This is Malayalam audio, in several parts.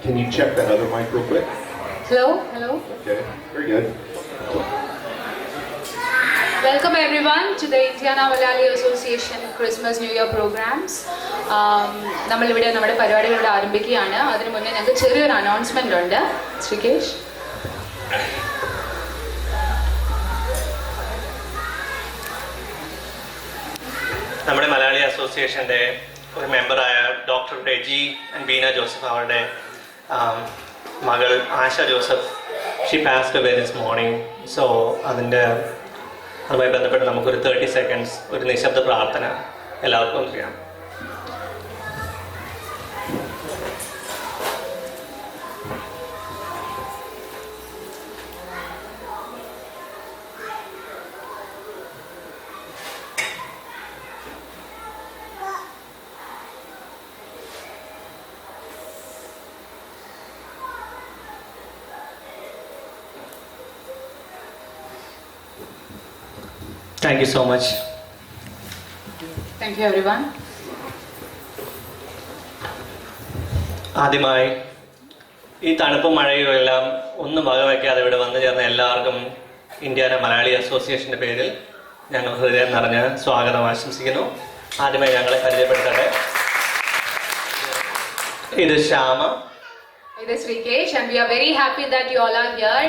Can you check that other mic real quick? Hello. Okay, very good. Welcome everyone to the Indiana Malayali Association Christmas New Year programs. നമ്മളിവിടെ നമ്മുടെ പരിപാടികൾ ആരംഭിക്കുകയാണ്. അതിനു മുന്നേ ഞങ്ങൾക്ക് ചെറിയൊരു അനൗൺസ്മെന്റ് ഉണ്ട്. ശ്രീകേഷ്. നമ്മുടെ മലയാളി അസോസിയേഷൻ്റെ ഒരു മെമ്പറായ ഡോക്ടർ റെജി ആൻഡ് ബീന ജോസഫ് അവരുടെ മകൾ Asha Joseph she passed away this morning. So അതുമായി ബന്ധപ്പെട്ട് നമുക്കൊരു 30 സെക്കൻഡ്സ് ഒരു നിശബ്ദ പ്രാർത്ഥന എല്ലാവർക്കും ചെയ്യാം. Thank you so much. Thank you everyone. ആദ്യമായി ഈ തണുപ്പും മഴയും എല്ലാം ഒന്നും വകവയ്ക്കാതെ ഇവിടെ വന്നു ചേർന്ന എല്ലാവർക്കും ഇന്ത്യാന മലയാളി അസോസിയേഷൻ്റെ പേരിൽ ഞങ്ങൾ ഹൃദയം നിറഞ്ഞ സ്വാഗതം ആശംസിക്കുന്നു. ആദ്യമായി ഞങ്ങളെ പരിചയപ്പെടുത്തട്ടെ. ഇത് Shyama. It is Rikesh and we are very happy that you all are here.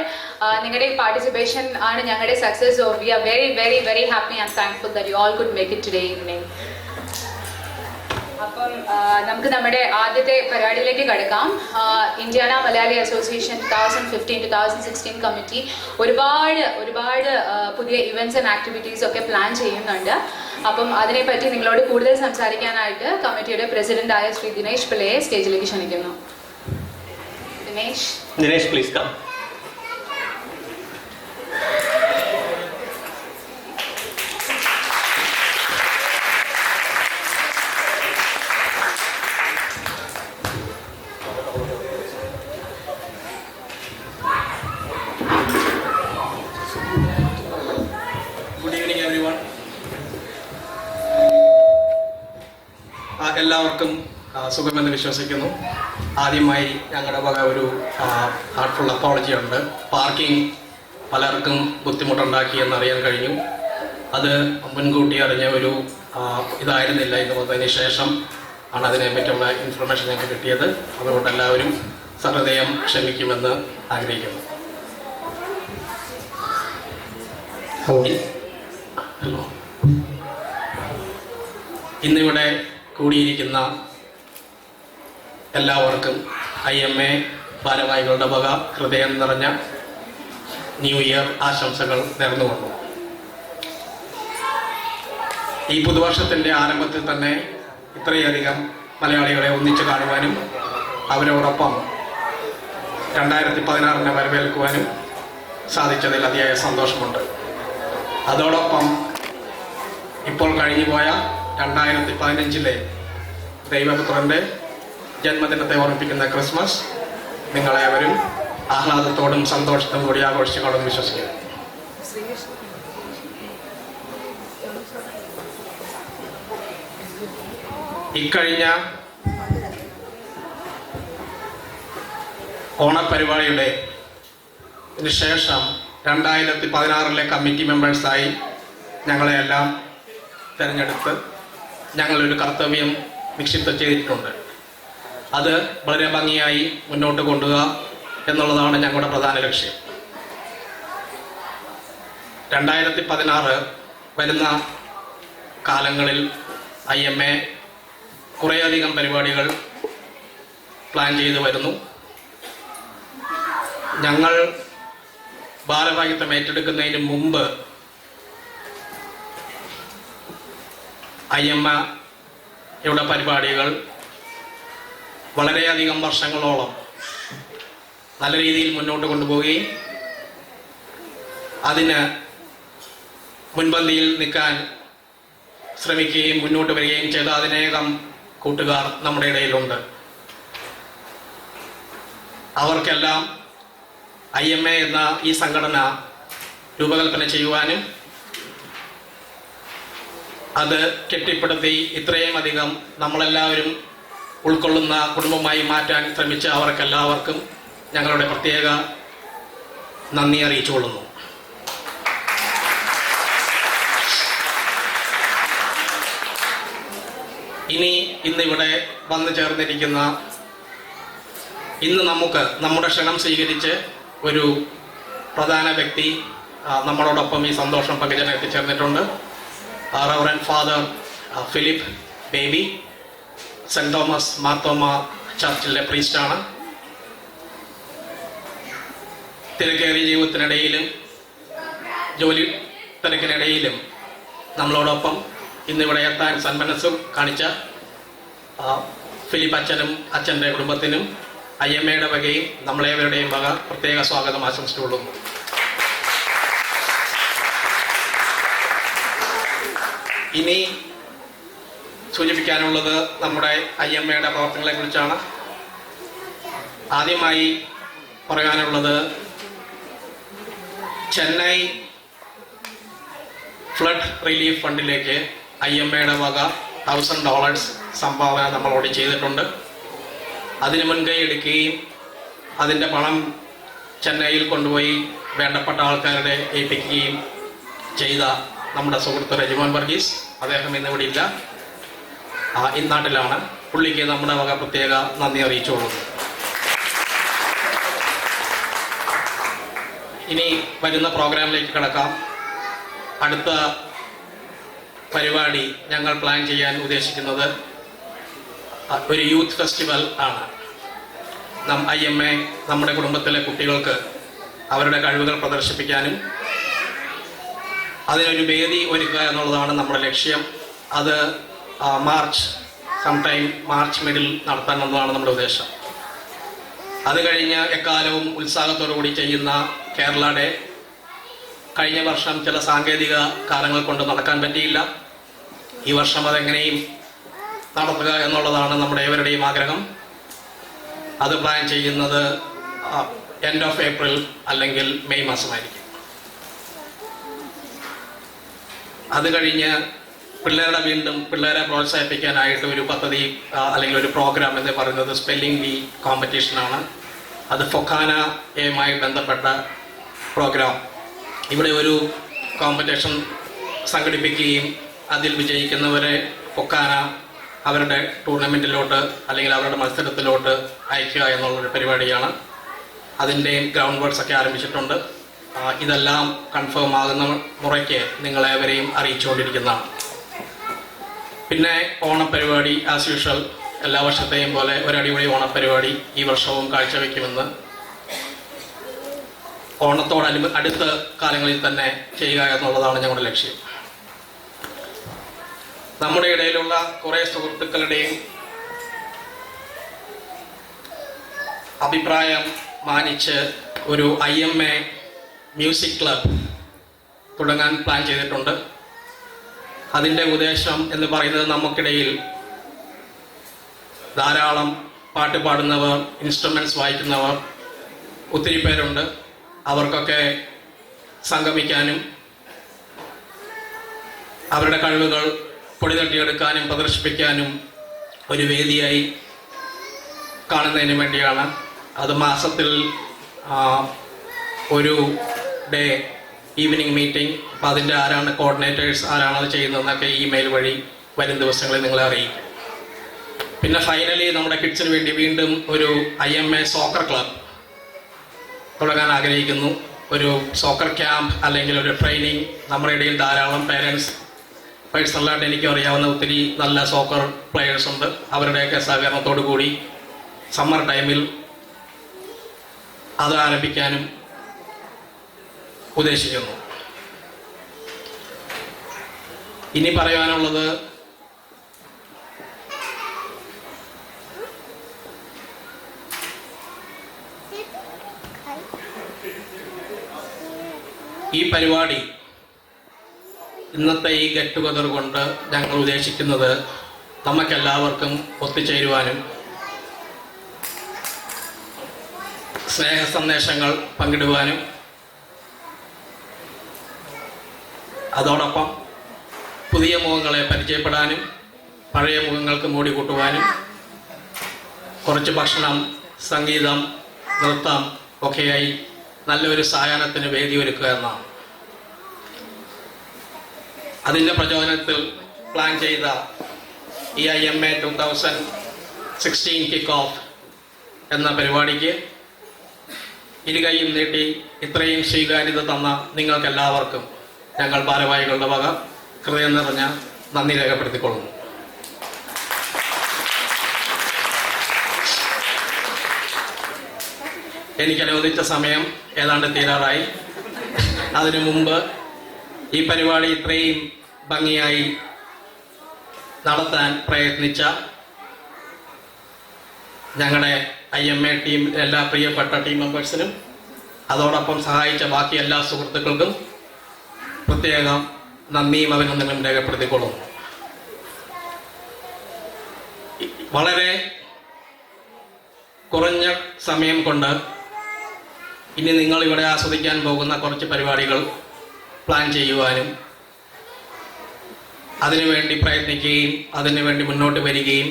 നിങ്ങളുടെ participation ആണ് ഞങ്ങളുടെ success. So we are very happy and thankful that you all could make it today evening. അപ്പം നമുക്ക് നമ്മുടെ ആദ്യത്തെ പരിപാടിയിലേക്ക് കടക്കാം. ഇന്ത്യാന മലയാളി അസോസിയേഷൻ 2015-2016 കമ്മിറ്റി ഒരുപാട് പുതിയ ഇവൻറ്റ്സ് ആൻഡ് ആക്ടിവിറ്റീസ് ഒക്കെ പ്ലാൻ ചെയ്യുന്നുണ്ട്. അപ്പം അതിനെപ്പറ്റി നിങ്ങളോട് കൂടുതൽ സംസാരിക്കാനായിട്ട് കമ്മിറ്റിയുടെ പ്രസിഡന്റായ ശ്രീ ദിനേശ് പിള്ളയെ സ്റ്റേജിലേക്ക് ക്ഷണിക്കുന്നു. Dinesh, please come. Good evening everyone. എല്ലാവർക്കും സുഖമെന്ന് വിശ്വസിക്കുന്നു. ആദ്യമായി ഞങ്ങളുടെ വക ഒരു ഹാർട്ട്ഫുൾ അപ്പോളജി ഉണ്ട്. പാർക്കിംഗ് പലർക്കും ബുദ്ധിമുട്ടുണ്ടാക്കി എന്നറിയാൻ കഴിഞ്ഞു. അത് മുൻകൂട്ടി അറിഞ്ഞ ഒരു ഇതായിരുന്നില്ല. ഇന്ന് വന്നതിന് ശേഷം ആണ് അതിനെ പറ്റിയുള്ള ഇൻഫർമേഷൻ ഞങ്ങൾക്ക് കിട്ടിയത്. അതുകൊണ്ട് എല്ലാവരും സഹൃദയം ക്ഷമിക്കുമെന്ന് ആഗ്രഹിക്കുന്നു. ഹലോ. ഇന്നിവിടെ കൂടിയിരിക്കുന്ന എല്ലാവർക്കും IMA ഭാരവാഹികളുടെ വക ഹൃദയം നിറഞ്ഞ ന്യൂ ഇയർ ആശംസകൾ നേർന്നുകൊണ്ടു. ഈ പുതുവർഷത്തിൻ്റെ ആരംഭത്തിൽ തന്നെ ഇത്രയധികം മലയാളികളെ ഒന്നിച്ചു കാണുവാനും അവരോടൊപ്പം 2016 വരവേൽക്കുവാനും സാധിച്ചതിൽ അതിയായ സന്തോഷമുണ്ട്. അതോടൊപ്പം ഇപ്പോൾ കഴിഞ്ഞുപോയ 2015 ദൈവപുത്രൻ്റെ ജന്മദിനത്തെ ഓർമ്മിപ്പിക്കുന്ന ക്രിസ്മസ് നിങ്ങളേവരും ആഹ്ലാദത്തോടും സന്തോഷത്തോടും കൂടി ആഘോഷിച്ചുകൊണ്ടെന്ന് വിശ്വസിക്കുന്നു. ഇക്കഴിഞ്ഞ ഓണപരിപാടിയുടെ ശേഷം 2016 കമ്മിറ്റി മെമ്പേഴ്സായി ഞങ്ങളെയെല്ലാം തിരഞ്ഞെടുത്ത് ഞങ്ങളൊരു കർത്തവ്യം നിക്ഷിപ്തം ചെയ്തിട്ടുണ്ട്. അത് വളരെ ഭംഗിയായി മുന്നോട്ട് കൊണ്ടുപോവുക എന്നുള്ളതാണ് ഞങ്ങളുടെ പ്രധാന ലക്ഷ്യം. 2016 വരുന്ന കാലങ്ങളിൽ IMA കുറേയധികം പരിപാടികൾ പ്ലാൻ ചെയ്തു വരുന്നു. ഞങ്ങൾ ഭാരവാഹിത്വം ഏറ്റെടുക്കുന്നതിന് മുമ്പ് IMAയുടെ പരിപാടികൾ വളരെയധികം വർഷങ്ങളോളം നല്ല രീതിയിൽ മുന്നോട്ട് കൊണ്ടുപോവുകയും അതിന് മുൻപന്തിയിൽ നിൽക്കാൻ ശ്രമിക്കുകയും മുന്നോട്ട് വരികയും ചെയ്ത അതിനേകം കൂട്ടുകാർ നമ്മുടെ ഇടയിലുണ്ട്. അവർക്കെല്ലാം IMA എന്ന ഈ സംഘടന രൂപകൽപ്പന ചെയ്യുവാനും അത് കെട്ടിപ്പടുത്തി ഇത്രയും അധികം നമ്മളെല്ലാവരും ഉൾക്കൊള്ളുന്ന കുടുംബമായി മാറ്റാൻ ശ്രമിച്ച അവർക്കെല്ലാവർക്കും ഞങ്ങളുടെ പ്രത്യേക നന്ദി അറിയിച്ചുകൊള്ളുന്നു. ഇന്നിവിടെ വന്നു ചേർന്നിരിക്കുന്ന നമുക്ക് നമ്മുടെ ക്ഷണം സ്വീകരിച്ച് ഒരു പ്രധാന വ്യക്തി നമ്മളോടൊപ്പം ഈ സന്തോഷം പങ്കുചേരാൻ എത്തിച്ചേർന്നിട്ടുണ്ട്. Reverend father Philip Baby, saint Thomas Marthoma ചർച്ചിലെ പ്രീസ്റ്റാണ്. തിരക്കേറിയ ജീവിതത്തിനിടയിലും ജോലി തിരക്കിനിടയിലും നമ്മളോടൊപ്പം ഇന്നിവിടെ എത്താൻ സന്മനസ്സും കാണിച്ച ഫിലിപ്പ് അച്ഛനും അച്ഛൻ്റെ കുടുംബത്തിനും IMAയുടെ വകയും നമ്മളേവരുടെയും വക പ്രത്യേക സ്വാഗതം ആശംസിച്ചുകൊള്ളുന്നു. ഇനി സൂചിപ്പിക്കാനുള്ളത് നമ്മുടെ IMAയുടെ പ്രവർത്തനങ്ങളെ കുറിച്ചാണ്. ആദ്യമായി പറയാനുള്ളത് ചെന്നൈ ഫ്ലഡ് റിലീഫ് ഫണ്ടിലേക്ക് IMAയുടെ വക $1000 സംഭാവന നമ്മളോട് ചെയ്തിട്ടുണ്ട്. അതിന് മുൻകൈ എടുക്കുകയും അതിൻ്റെ പണം ചെന്നൈയിൽ കൊണ്ടുപോയി വേണ്ടപ്പെട്ട ആൾക്കാരുടെ ഏൽപ്പിക്കുകയും ചെയ്ത നമ്മുടെ സുഹൃത്ത് റെജിമോൻ വർഗീസ്, അദ്ദേഹം ഇന്നിവിടെ ഇല്ല, നാട്ടിലാണ്. പുള്ളിക്ക് നമ്മുടെ വക പ്രത്യേക നന്ദി അറിയിച്ചുകൊള്ളുന്നു. ഇനി വരുന്ന പ്രോഗ്രാമിലേക്ക് കിടക്കാം. അടുത്ത പരിപാടി ഞങ്ങൾ പ്ലാൻ ചെയ്യാൻ ഉദ്ദേശിക്കുന്നത് ഒരു യൂത്ത് ഫെസ്റ്റിവൽ ആണ്. IMA നമ്മുടെ കുടുംബത്തിലെ കുട്ടികൾക്ക് അവരുടെ കഴിവുകൾ പ്രദർശിപ്പിക്കാനും അതിനൊരു വേദി ഒരുക്കുക എന്നുള്ളതാണ് നമ്മുടെ ലക്ഷ്യം. അത് മാർച്ച് മിഡിൽ നടത്താമെന്നതാണ് നമ്മുടെ ഉദ്ദേശം. അത് കഴിഞ്ഞ് എക്കാലവും ഉത്സാഹത്തോടു കൂടി ചെയ്യുന്ന കേരള ഡേ കഴിഞ്ഞ വർഷം ചില സാങ്കേതിക കാരണങ്ങൾ കൊണ്ട് നടക്കാൻ പറ്റിയില്ല. ഈ വർഷം അതെങ്ങനെയും നടത്തുക എന്നുള്ളതാണ് നമ്മുടെ ഏവരുടെയും ആഗ്രഹം. അത് പ്ലാൻ ചെയ്യുന്നത് എൻഡ് ഓഫ് ഏപ്രിൽ അല്ലെങ്കിൽ മെയ് മാസമായിരിക്കും. അത് കഴിഞ്ഞ് പിള്ളേരെ പ്രോത്സാഹിപ്പിക്കാനായിട്ട് ഒരു പദ്ധതി അല്ലെങ്കിൽ ഒരു പ്രോഗ്രാം എന്ന് പറയുന്നത് സ്പെല്ലിംഗ് ബി കോമ്പറ്റീഷനാണ്. അത് ഫൊക്കാനയുമായി ബന്ധപ്പെട്ട പ്രോഗ്രാം. ഇവിടെ ഒരു കോമ്പറ്റീഷൻ സംഘടിപ്പിക്കുകയും അതിൽ വിജയിക്കുന്നവരെ ഫൊക്കാന അവരുടെ ടൂർണമെൻറ്റിലോട്ട് അല്ലെങ്കിൽ അവരുടെ മത്സരത്തിലോട്ട് അയക്കുക എന്നുള്ളൊരു പരിപാടിയാണ്. അതിൻ്റെ ഗ്രൗണ്ട് വർക്ക്സ് ഒക്കെ ആരംഭിച്ചിട്ടുണ്ട്. ഇതെല്ലാം കൺഫേം ആകുന്ന മുറയ്ക്ക് നിങ്ങളേവരെയും അറിയിച്ചുകൊണ്ടിരിക്കുന്നതാണ്. പിന്നെ ഓണപ്പരിപാടി ആസ് യൂഷ്വൽ എല്ലാ വർഷത്തെയും പോലെ ഒരു അടിപൊളി ഓണപ്പരിപാടി ഈ വർഷവും കാഴ്ചവെക്കുമെന്ന് അടുത്ത കാലങ്ങളിൽ തന്നെ ചെയ്യുക എന്നുള്ളതാണ് ഞങ്ങളുടെ ലക്ഷ്യം. നമ്മുടെ ഇടയിലുള്ള കുറേ സുഹൃത്തുക്കളുടെയും അഭിപ്രായം മാനിച്ച് ഒരു IMA മ്യൂസിക് ക്ലബ് തുടങ്ങാൻ പ്ലാൻ ചെയ്തിട്ടുണ്ട്. അതിൻ്റെ ഉദ്ദേശം എന്ന് പറയുന്നത് നമുക്കിടയിൽ ധാരാളം പാട്ട് പാടുന്നവർ, ഇൻസ്ട്രുമെൻറ്റ്സ് വായിക്കുന്നവർ ഒത്തിരി പേരുണ്ട്. അവർക്കൊക്കെ സംഗമിക്കാനും അവരുടെ കഴിവുകൾ പൊടിതട്ടിയെടുക്കാനും പ്രദർശിപ്പിക്കാനും ഒരു വേദിയായി കാണുന്നതിന് വേണ്ടിയാണ്. അത് മാസത്തിൽ ഒരു ഡേ ഈവനിങ് മീറ്റിംഗ്. അപ്പോൾ അതിൻ്റെ ആരാണ് കോർഡിനേറ്റേഴ്സ്, ആരാണ് അത് ചെയ്യുന്നതെന്നൊക്കെ ഇമെയിൽ വഴി വരും ദിവസങ്ങളിൽ നിങ്ങളെ അറിയിക്കും. പിന്നെ ഫൈനലി നമ്മുടെ കിഡ്സിന് വേണ്ടി വീണ്ടും ഒരു IMA സോക്കർ ക്ലബ് തുടങ്ങാൻ ആഗ്രഹിക്കുന്നു. ഒരു സോക്കർ ക്യാമ്പ് അല്ലെങ്കിൽ ഒരു ട്രെയിനിങ്. നമ്മുടെ ഇടയിൽ ധാരാളം പേരൻസ്, പേഴ്സണലായിട്ട് എനിക്കും അറിയാവുന്ന ഒത്തിരി നല്ല സോക്കർ പ്ലെയേഴ്സ് ഉണ്ട്. അവരുടെയൊക്കെ സഹകരണത്തോടു കൂടി സമ്മർ ടൈമിൽ അത് ആരംഭിക്കാനും ഉദ്ദേശിക്കുന്നു. ഇനി പറയാനുള്ളത് ഈ പരിപാടി, ഇന്നത്തെ ഈ ഗെറ്റ് ടുഗദർ കൊണ്ട് ഞങ്ങൾ ഉദ്ദേശിക്കുന്നത് നമുക്കെല്ലാവർക്കും ഒത്തുചേരുവാനും സ്നേഹ സന്ദേശങ്ങൾ പങ്കിടുവാനും അതോടൊപ്പം പുതിയ മുഖങ്ങളെ പരിചയപ്പെടാനും പഴയ മുഖങ്ങൾക്ക് മോടി കൂട്ടുവാനും കുറച്ച് ഭക്ഷണം, സംഗീതം, നൃത്തം ഒക്കെയായി നല്ലൊരു സായാഹ്നത്തിന് വേദി ഒരുക്കുക എന്നാണ്. അതിൻ്റെ പ്രചോദനത്തിൽ പ്ലാൻ ചെയ്ത ഈ IMA 2016 കിക്ക് ഓഫ് എന്ന പരിപാടിക്ക് ഇരുകൈയും നീട്ടി ഇത്രയും സ്വീകാര്യത തന്ന നിങ്ങൾക്കെല്ലാവർക്കും ഞങ്ങൾ ഭാരവാഹികളുടെ വക ഹൃദയം നിറഞ്ഞ നന്ദി രേഖപ്പെടുത്തിക്കൊള്ളുന്നു. എനിക്ക് അനുവദിച്ച സമയം ഏതാണ്ട് തീരാറായി. അതിനു മുമ്പ് ഈ പരിപാടി ഇത്രയും ഭംഗിയായി നടത്താൻ പ്രയത്നിച്ച ഞങ്ങളുടെ IMA ടീം എല്ലാ പ്രിയപ്പെട്ട ടീം മെമ്പേഴ്സിനും അതോടൊപ്പം സഹായിച്ച ബാക്കി എല്ലാ സുഹൃത്തുക്കൾക്കും പ്രത്യേകം നന്ദിയും അഭിനന്ദനവും രേഖപ്പെടുത്തിക്കൊള്ളുന്നു. വളരെ കുറഞ്ഞ സമയം കൊണ്ട് ഇനി നിങ്ങൾ ഇവിടെ ആസ്വദിക്കാൻ പോകുന്ന കുറച്ച് പരിപാടികൾ പ്ലാൻ ചെയ്യുവാനും അതിനുവേണ്ടി പ്രയത്നിക്കുകയും അതിനുവേണ്ടി മുന്നോട്ട് വരികയും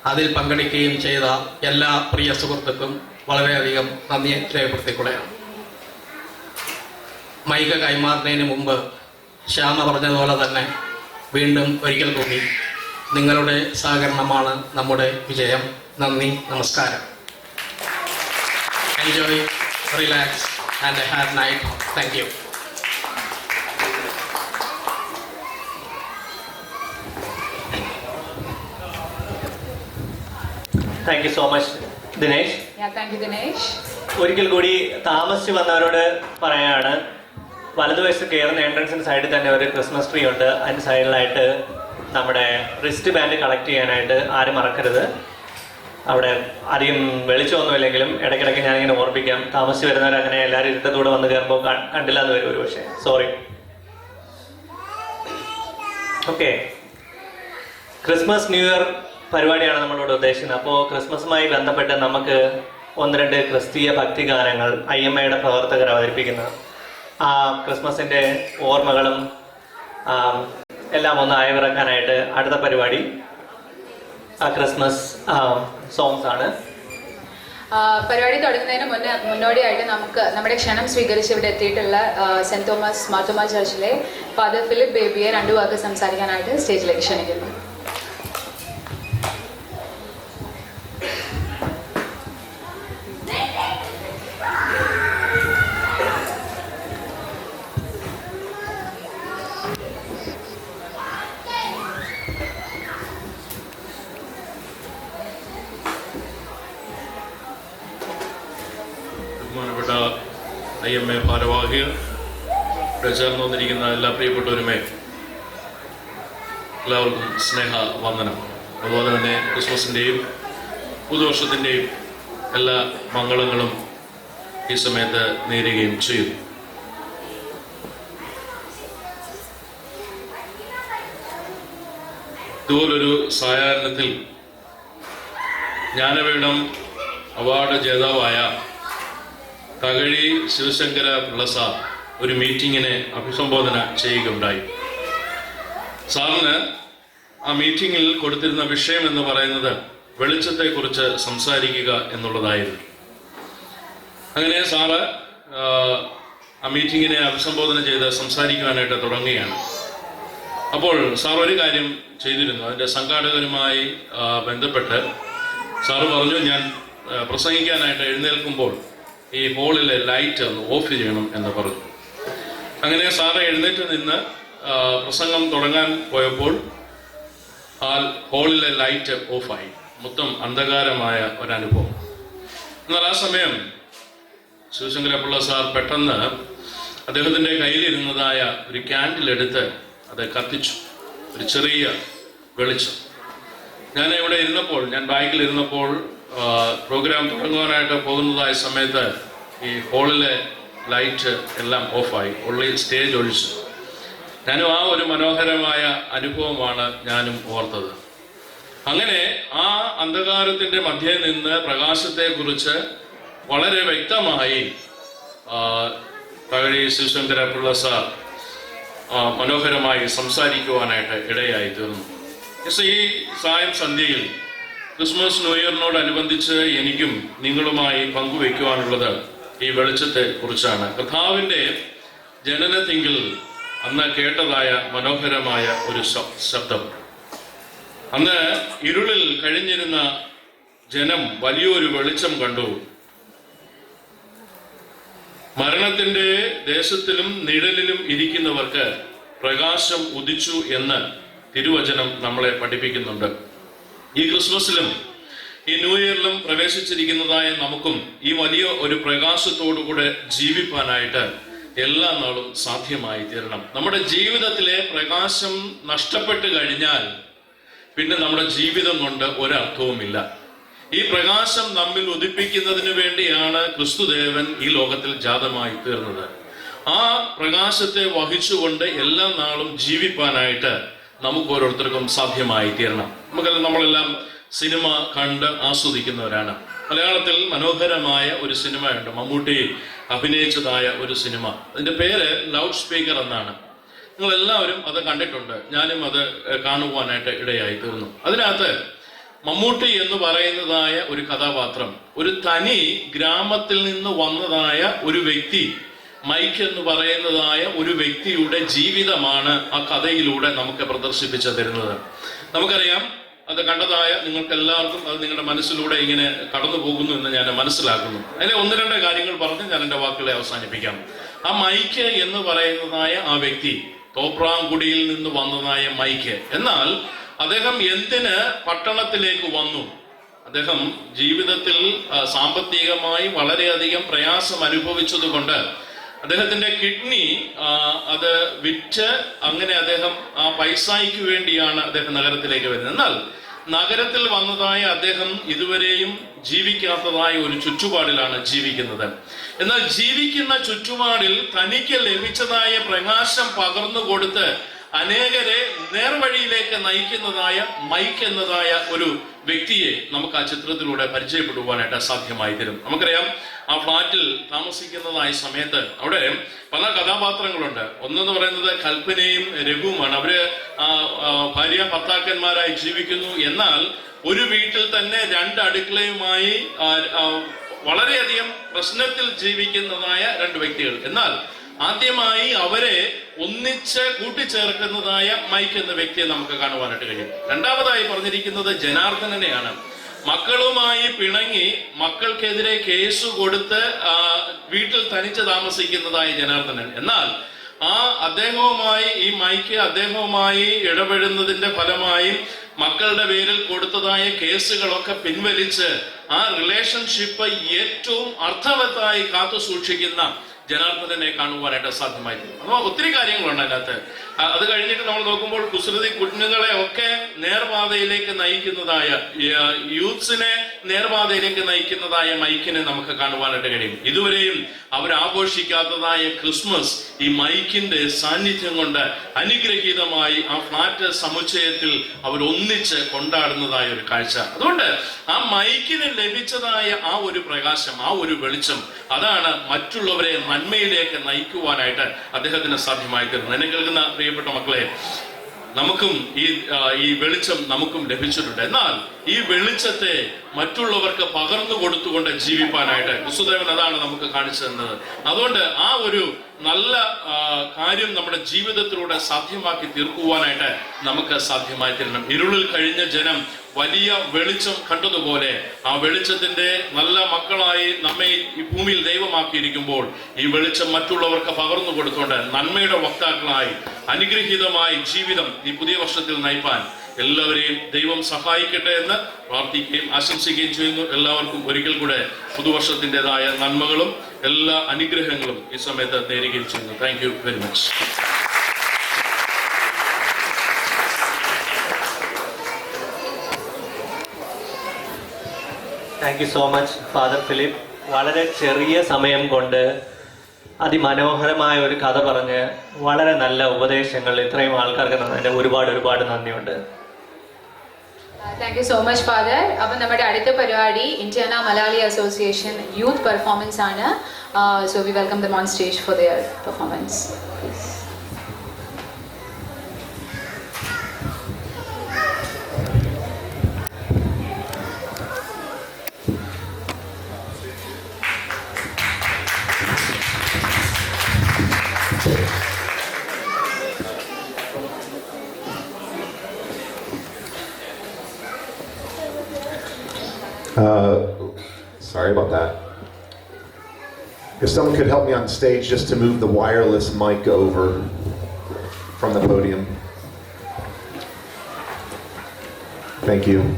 അതിൽ പങ്കെടുക്കുകയും ചെയ്ത എല്ലാ പ്രിയ സുഹൃത്തുക്കളും വളരെയധികം നന്ദി രേഖപ്പെടുത്തിക്കൊള്ളുകയാണ്. മൈക്ക് കൈമാറുന്നതിന് മുമ്പ് ശ്യാമ പറഞ്ഞതുപോലെ തന്നെ വീണ്ടും ഒരിക്കൽ കൂടി നിങ്ങളുടെ സഹകരണമാണ് നമ്മുടെ വിജയം. നന്ദി, നമസ്കാരം. Enjoy, relax and have night. Thank you. Thank you so much Dinesh. Thank you Dinesh. ഒരിക്കൽ കൂടി താമസിച്ച് വന്നവരോട് പറയാണ്, വലതുവശത്ത് കയറുന്ന എൻട്രൻസിന് സൈഡിൽ തന്നെ ഒരു ക്രിസ്മസ് ട്രീ ഉണ്ട്. അതിൻ്റെ സൈഡിലായിട്ട് നമ്മുടെ റിസ്റ്റ് ബാൻഡ് കളക്ട് ചെയ്യാനായിട്ട് ആരും മറക്കരുത്. അവിടെ അധികം വെളിച്ചമൊന്നുമില്ലെങ്കിലും ഇടയ്ക്കിടയ്ക്ക് ഞാനിങ്ങനെ ഓർപ്പിക്കാം. താമസിച്ച് വരുന്നവർ അങ്ങനെ എല്ലാവരും ഇരുട്ടത്തൂടെ വന്ന് കയറുമ്പോൾ കണ്ടില്ല എന്ന് വരും ഒരു പക്ഷേ. Sorry. Okay, Christmas new year പരിപാടിയാണ് നമ്മളിവിടെ ഉദ്ദേശിക്കുന്നത്. അപ്പോൾ ക്രിസ്മസുമായി ബന്ധപ്പെട്ട് നമുക്ക് 1-2 ക്രിസ്തീയ ഭക്തിഗാനങ്ങൾ IMAയുടെ പ്രവർത്തകർ അവതരിപ്പിക്കുന്നത്. ആ ക്രിസ്മസിൻ്റെ ഓർമ്മകളും എല്ലാം ഒന്ന് അയവിറക്കാനായിട്ട് അടുത്ത പരിപാടി ആ ക്രിസ്മസ് സോങ്സ് ആണ്. പരിപാടി തുടങ്ങുന്നതിന് മുന്നോടിയായിട്ട് നമുക്ക് നമ്മുടെ ക്ഷണം സ്വീകരിച്ച് ഇവിടെ എത്തിയിട്ടുള്ള സെന്റ് തോമസ് മാർത്തോമാ ചർച്ചിലെ ഫാദർ ഫിലിപ്പ് ബേബിയെ 2 വാക്ക് സംസാരിക്കാനായിട്ട് സ്റ്റേജിലേക്ക് ക്ഷണിക്കുന്നു. ബഹുമാനപ്പെട്ട IMA ഭാരവാഹികൾ, ഇവിടെ ചേർന്ന് വന്നിരിക്കുന്ന എല്ലാ പ്രിയപ്പെട്ടവരുമേ, എല്ലാവർക്കും സ്നേഹ വന്ദനം. അതുപോലെ തന്നെ ക്രിസ്മസിൻ്റെയും പുതുവർഷത്തിൻ്റെയും എല്ലാ മംഗളങ്ങളും ഈ സമയത്ത് നേരുകയും ചെയ്യുന്നു. ഇതുപോലൊരു സായാഹ്നത്തിൽ ജ്ഞാനപീഠം അവാർഡ് ജേതാവായ തകഴി ശിവശങ്കര പിള്ള സാർ ഒരു മീറ്റിങ്ങിനെ അഭിസംബോധന ചെയ്യുകയുണ്ടായി. സാറിന് ആ മീറ്റിങ്ങിൽ കൊടുത്തിരുന്ന വിഷയം എന്ന് പറയുന്നത് വെളിച്ചത്തെക്കുറിച്ച് സംസാരിക്കുക എന്നുള്ളതായിരുന്നു. അങ്ങനെ സാറ് ആ മീറ്റിങ്ങിനെ അഭിസംബോധന ചെയ്ത് സംസാരിക്കുവാനായിട്ട് തുടങ്ങുകയാണ്. അപ്പോൾ സാർ ഒരു കാര്യം ചെയ്തിരുന്നു. അതിൻ്റെ സംഘാടകരുമായി ബന്ധപ്പെട്ട് സാറ് പറഞ്ഞു, ഞാൻ പ്രസംഗിക്കാനായിട്ട് എഴുന്നേൽക്കുമ്പോൾ ഈ ഹോളിലെ ലൈറ്റ് ഒന്ന് ഓഫ് ചെയ്യണം എന്ന് പറഞ്ഞു. അങ്ങനെ സാറ് എഴുന്നേറ്റ് നിന്ന് പ്രസംഗം തുടങ്ങാൻ പോയപ്പോൾ ആ ഹോളിലെ ലൈറ്റ് ഓഫായി. മൊത്തം അന്ധകാരമായ ഒരനുഭവം. എന്നാൽ ആ സമയം ശിവശങ്കരപിള്ള സാർ പെട്ടെന്ന് അദ്ദേഹത്തിൻ്റെ കയ്യിലിരുന്നതായ ഒരു ക്യാൻഡിൽ എടുത്ത് അത് കത്തിച്ചു. ഒരു ചെറിയ വെളിച്ചം. ഞാൻ ഇവിടെ ഇരുന്നപ്പോൾ, ഞാൻ ബാഗിൽ ഇരുന്നപ്പോൾ പ്രോഗ്രാം തുടങ്ങുവാനായിട്ട് പോകുന്നതായ സമയത്ത് ഈ ഹോളിലെ ലൈറ്റ് എല്ലാം ഓഫായി, ഉള്ളി സ്റ്റേജ് ഒഴിച്ചു. ഞാനും ആ ഒരു മനോഹരമായ അനുഭവമാണ് ഞാനും ഓർത്തത്. അങ്ങനെ ആ അന്ധകാരത്തിൻ്റെ മധ്യേ നിന്ന് പ്രകാശത്തെക്കുറിച്ച് വളരെ വ്യക്തമായി തകഴി ശിവശങ്കരപിള്ള സാർ മനോഹരമായി സംസാരിക്കുവാനായിട്ട് ഇടയായി തീർന്നു. ഈ സായം സന്ധ്യയിൽ ക്രിസ്മസ് ന്യൂ ഇയറിനോടനുബന്ധിച്ച് എനിക്കും നിങ്ങളുമായി പങ്കുവയ്ക്കുവാനുള്ളത് ഈ വെളിച്ചത്തെ കുറിച്ചാണ്. കർത്താവിൻ്റെ ജനനത്തിങ്കിൽ അന്ന് കേട്ടതായ മനോഹരമായ ഒരു ശബ്ദം. അന്ന് ഇരുളിൽ കഴിഞ്ഞിരുന്ന ജനം വലിയൊരു വെളിച്ചം കണ്ടു. മരണത്തിന്റെ ദേശത്തിലും നിഴലിലും ഇരിക്കുന്നവർക്ക് പ്രകാശം ഉദിച്ചു എന്ന് തിരുവചനം നമ്മളെ പഠിപ്പിക്കുന്നുണ്ട്. ഈ ക്രിസ്മസിലും ഈ ന്യൂ ഇയറിലും പ്രവേശിച്ചിരിക്കുന്നതായ നമുക്കും ഈ വലിയ ഒരു പ്രകാശത്തോടുകൂടെ ജീവിപ്പാനായിട്ട് എല്ലാ നാളും സാധ്യമായി തീരണം. നമ്മുടെ ജീവിതത്തിലെ പ്രകാശം നഷ്ടപ്പെട്ട് കഴിഞ്ഞാൽ പിന്നെ നമ്മുടെ ജീവിതം കൊണ്ട് ഒരർത്ഥവുമില്ല. ഈ പ്രകാശം നമ്മിൽ ഉദിപ്പിക്കുന്നതിന് വേണ്ടിയാണ് ക്രിസ്തുദേവൻ ഈ ലോകത്തിൽ ജാതമായി തീർന്നത്. ആ പ്രകാശത്തെ വഹിച്ചുകൊണ്ട് എല്ലാ നാളും ജീവിപ്പാനായിട്ട് നമുക്ക് ഓരോരുത്തർക്കും സാധ്യമായി തീരണം. നമ്മളെല്ലാം സിനിമ കണ്ട് ആസ്വദിക്കുന്നവരാണ്. മലയാളത്തിൽ മനോഹരമായ ഒരു സിനിമയുണ്ട്, മമ്മൂട്ടി അഭിനയിച്ചതായ ഒരു സിനിമ. അതിന്റെ പേര് ലൗഡ് സ്പീക്കർ എന്നാണ്. നിങ്ങൾ എല്ലാവരും അത് കണ്ടിട്ടുണ്ട്. ഞാനും അത് കാണുവാനായിട്ട് ഇടയായി തീർന്നു. അതിനകത്ത് മമ്മൂട്ടി എന്ന് പറയുന്നതായ ഒരു കഥാപാത്രം ഒരു തനി ഗ്രാമത്തിൽ നിന്ന് വന്നതായ ഒരു വ്യക്തി, മൈക്ക് എന്ന് പറയുന്നതായ ഒരു വ്യക്തിയുടെ ജീവിതമാണ് ആ കഥയിലൂടെ നമുക്ക് പ്രദർശിപ്പിച്ചു തരുന്നത്. നമുക്കറിയാം, അത് കണ്ടതായ നിങ്ങൾക്ക് എല്ലാവർക്കും അത് നിങ്ങളുടെ മനസ്സിലൂടെ ഇങ്ങനെ കടന്നു പോകുന്നു എന്ന് ഞാൻ മനസ്സിലാക്കുന്നു. അതിലെ ഒന്ന് രണ്ട് കാര്യങ്ങൾ പറഞ്ഞ് ഞാൻ എൻ്റെ വാക്കുകളെ അവസാനിപ്പിക്കാം. ആ മൈക്ക് എന്ന് പറയുന്നതായ ആ വ്യക്തി തോപ്രാംകുടിയിൽ നിന്ന് വന്നതായ മൈക്ക്. എന്നാൽ അദ്ദേഹം എന്തിന് പട്ടണത്തിലേക്ക് വന്നു? അദ്ദേഹം ജീവിതത്തിൽ സാമ്പത്തികമായി വളരെയധികം പ്രയാസം അനുഭവിച്ചതുകൊണ്ട് അദ്ദേഹത്തിന്റെ കിഡ്നി അത് വിറ്റ് അങ്ങനെ അദ്ദേഹം ആ പൈസയ്ക്ക് വേണ്ടിയാണ് അദ്ദേഹം നഗരത്തിലേക്ക് വരുന്നത്. എന്നാൽ നഗരത്തിൽ വന്നതായ അദ്ദേഹം ഇതുവരെയും ജീവിക്കാത്തതായ ഒരു ചുറ്റുപാടിലാണ് ജീവിക്കുന്നത്. എന്നാൽ ജീവിക്കുന്ന ചുറ്റുപാടിൽ തനിക്ക് ലഭിച്ചതായ പ്രകാശം പകർന്നു കൊടുത്ത് അനേകരെ നേർവഴിയിലേക്ക് നയിക്കുന്നതായ മൈക്ക് എന്നതായ ഒരു വ്യക്തിയെ നമുക്ക് ആ ചിത്രത്തിലൂടെ പരിചയപ്പെടുവാനായിട്ട് സാധ്യമായി തരും. നമുക്കറിയാം, ആ ഫ്ലാറ്റിൽ താമസിക്കുന്നതായ സമയത്ത് അവിടെ പല കഥാപാത്രങ്ങളുണ്ട്. ഒന്നെന്ന് പറയുന്നത് കൽപ്പനയും രഘുവുമാണ്. അവര് ഭാര്യ ഭർത്താക്കന്മാരായി ജീവിക്കുന്നു. എന്നാൽ ഒരു വീട്ടിൽ തന്നെ രണ്ട് അടുക്കളയുമായി വളരെയധികം പ്രശ്നത്തിൽ ജീവിക്കുന്നതായ രണ്ട് വ്യക്തികൾ. എന്നാൽ ആദ്യമായി അവരെ ഒന്നിച്ച് കൂട്ടിച്ചേർക്കുന്നതായ മൈക്ക് എന്ന വ്യക്തിയെ നമുക്ക് കാണുവാനായിട്ട് കഴിയും. രണ്ടാമതായി പറഞ്ഞിരിക്കുന്നത് ജനാർദ്ദനനെയാണ്. മക്കളുമായി പിണങ്ങി മക്കൾക്കെതിരെ കേസ് കൊടുത്ത് വീട്ടിൽ തനിച്ച് താമസിക്കുന്നതായ ജനാർദ്ദനൻ. എന്നാൽ അദ്ദേഹവുമായി ഈ മൈക്ക് അദ്ദേഹവുമായി ഇടപെടുന്നതിന്റെ ഫലമായി മക്കളുടെ പേരിൽ കൊടുത്തതായ കേസുകളൊക്കെ പിൻവലിച്ച് ആ റിലേഷൻഷിപ്പ് ഏറ്റവും അർത്ഥവത്തായി കാത്തു സൂക്ഷിക്കുന്ന ജനാർദ്ദനെ കാണുവാനായിട്ട് സാധ്യമായിരുന്നു. അപ്പോൾ ഒത്തിരി കാര്യങ്ങളുണ്ട് അതിനകത്ത്. അത് കഴിഞ്ഞിട്ട് നമ്മൾ നോക്കുമ്പോൾ കുസൃതി കുഞ്ഞുങ്ങളെ ഒക്കെ നേർപാതയിലേക്ക് നയിക്കുന്നതായ, യൂത്ത്സിനെ നേർപാതയിലേക്ക് നയിക്കുന്നതായ മൈക്കിനെ നമുക്ക് കാണുവാനായിട്ട് കഴിയും. ഇതുവരെയും അവരാഘോഷിക്കാത്തതായ ക്രിസ്മസ് ഈ മൈക്കിന്റെ സാന്നിധ്യം കൊണ്ട് അനുഗ്രഹീതമായി ആ ഫ്ലാറ്റ് സമുച്ചയത്തിൽ അവർ ഒന്നിച്ച് കൊണ്ടാടുന്നതായ ഒരു കാഴ്ച. അതുകൊണ്ട് ആ മൈക്കിന് ലഭിച്ചതായ ആ ഒരു പ്രകാശം, ആ ഒരു വെളിച്ചം, അതാണ് മറ്റുള്ളവരെ നന്മയിലേക്ക് നയിക്കുവാനായിട്ട് അദ്ദേഹത്തിന് സാധ്യമായി തീർന്നു. എന്നെ കേൾക്കുന്ന പ്രിയപ്പെട്ട മക്കളെ, നമുക്കും ഈ വെളിച്ചം നമുക്കും ലഭിച്ചിട്ടുണ്ട്. എന്നാൽ ഈ വെളിച്ചത്തെ മറ്റുള്ളവർക്ക് പകർന്നു കൊടുത്തുകൊണ്ട് ജീവിപ്പാനായിട്ട് ക്രിസ്തുദേവൻ അതാണ് നമുക്ക് കാണിച്ചു തന്നത്. അതുകൊണ്ട് ആ ഒരു നല്ല കാര്യം നമ്മുടെ ജീവിതത്തിലൂടെ സാധ്യമാക്കി തീർക്കുവാനായിട്ട് നമുക്ക് സാധ്യമായി തീരണം. ഇരുളിൽ കഴിഞ്ഞ ജനം വലിയ വെളിച്ചം കണ്ടതുപോലെ ആ വെളിച്ചത്തിന്റെ നല്ല മക്കളായി നമ്മെ ഈ ഭൂമിയിൽ ദൈവമാക്കിയിരിക്കുമ്പോൾ ഈ വെളിച്ചം മറ്റുള്ളവർക്ക് പകർന്നു കൊടുത്തുകൊണ്ട് നന്മയുടെ വക്താക്കളായി അനുഗ്രഹീതമായി ജീവിതം ഈ പുതിയ വർഷത്തിൽ നയിപ്പാൻ എല്ലാവരെയും ദൈവം സഹായിക്കട്ടെ എന്ന് പ്രാർത്ഥിക്കുകയും ആശംസിക്കുകയും ചെയ്യുന്നു. എല്ലാവർക്കും ഒരിക്കൽ കൂടെ പുതുവർഷത്തിൻ്റെതായ നന്മകളും എല്ലാ അനുഗ്രഹങ്ങളും ഈ സമയത്ത് നേരുകയും ചെയ്യുന്നു. Thank you very much. Thank you so much father Philip. വളരെ ചെറിയ സമയം കൊണ്ട് അതിമനോഹരമായ ഒരു കഥ പറഞ്ഞ് വളരെ നല്ല ഉപദേശങ്ങൾ ഇത്രയും ആൾക്കാർക്ക് തന്നെ ഒരുപാട് നന്ദിയുണ്ട്. Thank you so much father. അപ്പം നമ്മുടെ അടുത്ത പരിപാടി Indiana Malayali association youth performance ആണ്. So we welcome them on stage for their performance. Sorry about that. If someone could help me on stage just to move the wireless mic over from the podium. Thank you.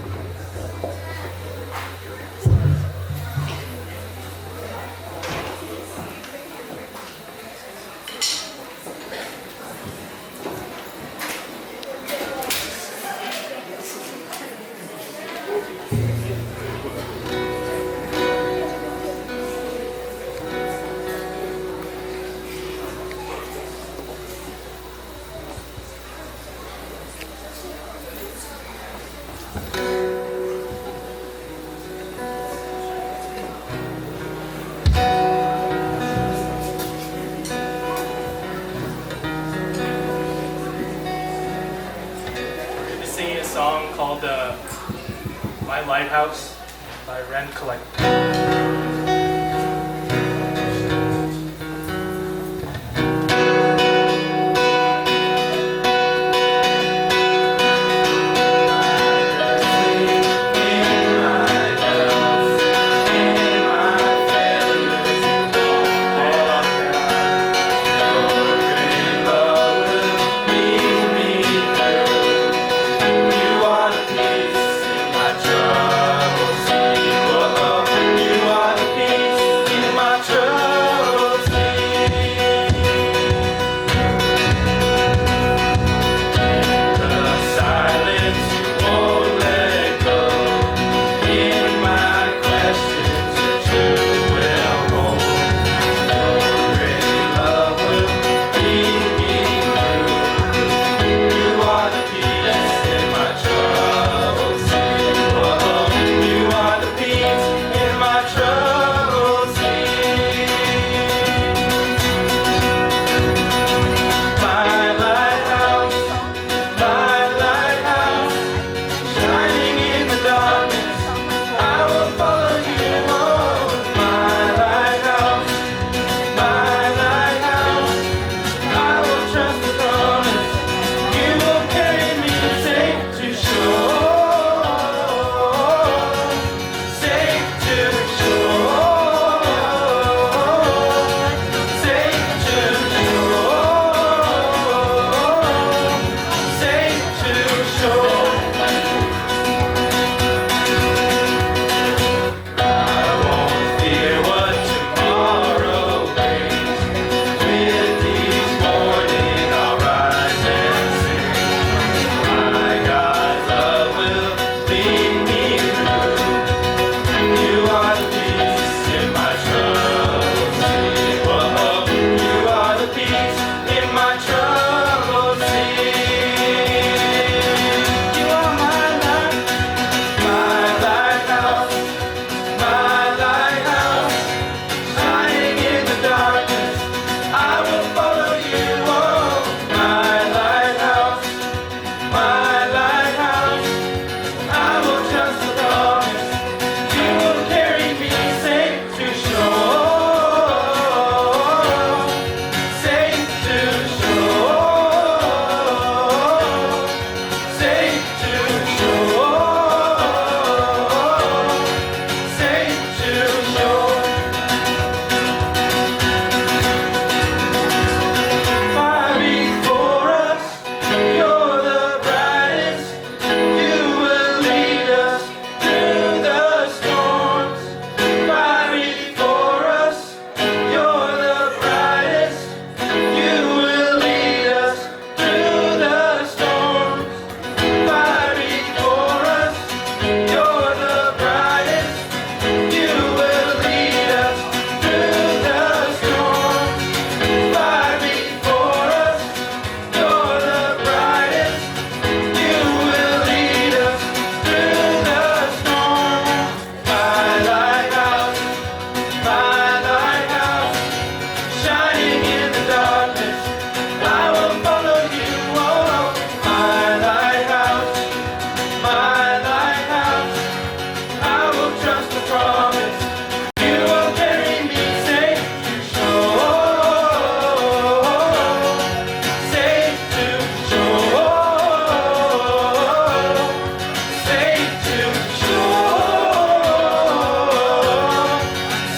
Singing a song called My Lighthouse by Rend Collective. You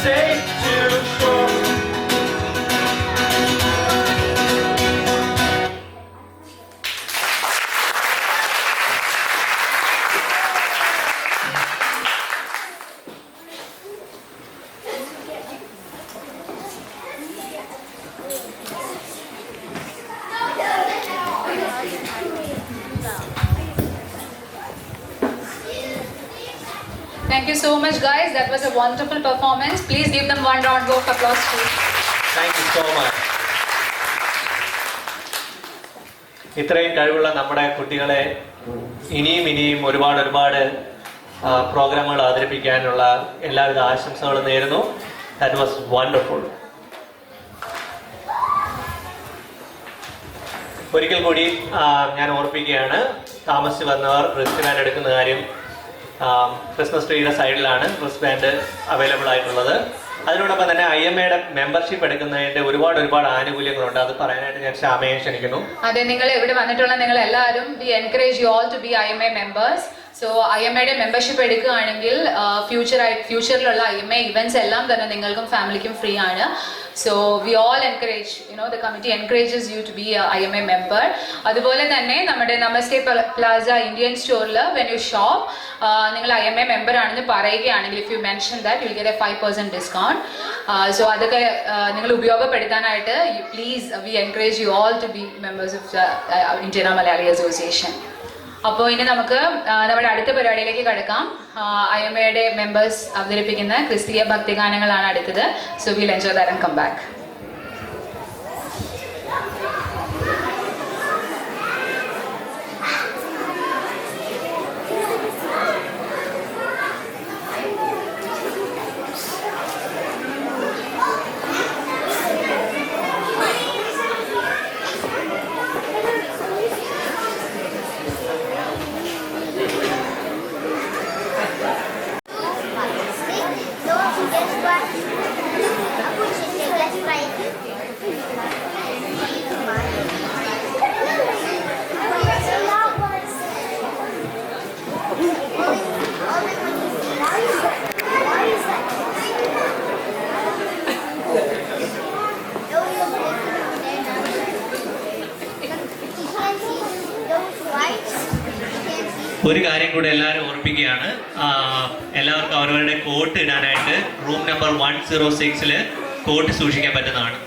safe to shore. Thank you so much, guys. That was a wonderful performance. Please give them one round of applause too. Thank you so much. ഇത്രയും കഴിവുള്ള നമ്മുടെ കുട്ടികളെ ഇനിയും ഒരുപാട് പ്രോഗ്രാമുകൾ അവതരിപ്പിക്കാനുള്ള എല്ലാവിധ ആശംസകളും നേരുന്നു. That was wonderful. ഒരിക്കൽ കൂടി ഞാൻ ഓർപ്പിക്കുകയാണ്, താമസിച്ച് വന്നവർ റിസ്റ്റ് ബാൻഡ് എടുക്കുന്ന കാര്യം ക്രിസ്മസ് ട്രീയുടെ സൈഡിലാണ് റിസ്റ്റ് ബാൻഡ് അവൈലബിൾ ആയിട്ടുള്ളത്. അതിനോടൊപ്പം തന്നെ IMAയുടെ മെമ്പർഷിപ്പ് എടുക്കുന്നതിന്റെ ഒരുപാട് ആനുകൂല്യങ്ങളുണ്ട്. അത് പറയാനായിട്ട് ഞാൻ ശ്യാമയെ ക്ഷണിക്കുന്നു. അതെ, നിങ്ങൾ ഇവിടെ വന്നിട്ടുള്ള നിങ്ങൾ എല്ലാവരും we encourage you all to be IMA members. So IMAയുടെ മെമ്പർഷിപ്പ് എടുക്കുകയാണെങ്കിൽ ഫ്യൂച്ചറിലുള്ള IMA ഇവന്റ്സ് എല്ലാം തന്നെ നിങ്ങൾക്കും ഫാമിലിക്കും ഫ്രീ ആണ്. So we all encourage, the committee encourages you to be IMA member. അതുപോലെ തന്നെ നമ്മുടെ നമസ്തേ പ്ലാസ ഇന്ത്യൻ സ്റ്റോറിൽ വെൻ യു ഷോപ്പ് നിങ്ങൾ IMA മെമ്പർ ആണെന്ന് പറയുകയാണെങ്കിൽ, if you mention that you will get a 5% discount. So അതൊക്കെ നിങ്ങൾ ഉപയോഗപ്പെടുത്താനായിട്ട് please we encourage you all to be members of Indian Malayali association. അപ്പോൾ ഇനി നമുക്ക് നമ്മുടെ അടുത്ത പരിപാടിയിലേക്ക് കടക്കാം. IMAയുടെ മെമ്പേഴ്സ് അവതരിപ്പിക്കുന്ന ക്രിസ്തീയ ഭക്തിഗാനങ്ങളാണ് അടുത്തത്. So will enjoy that and come back. ഒരു കാര്യം കൂടെ എല്ലാവരും ഓർപ്പിക്കുകയാണ്, എല്ലാവർക്കും അവരവരുടെ കോട്ട് ഇടാനായിട്ട് റൂം നമ്പർ 106 കോട്ട് സൂക്ഷിക്കാൻ പറ്റുന്നതാണ്.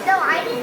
No, I didn't.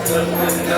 Thank you.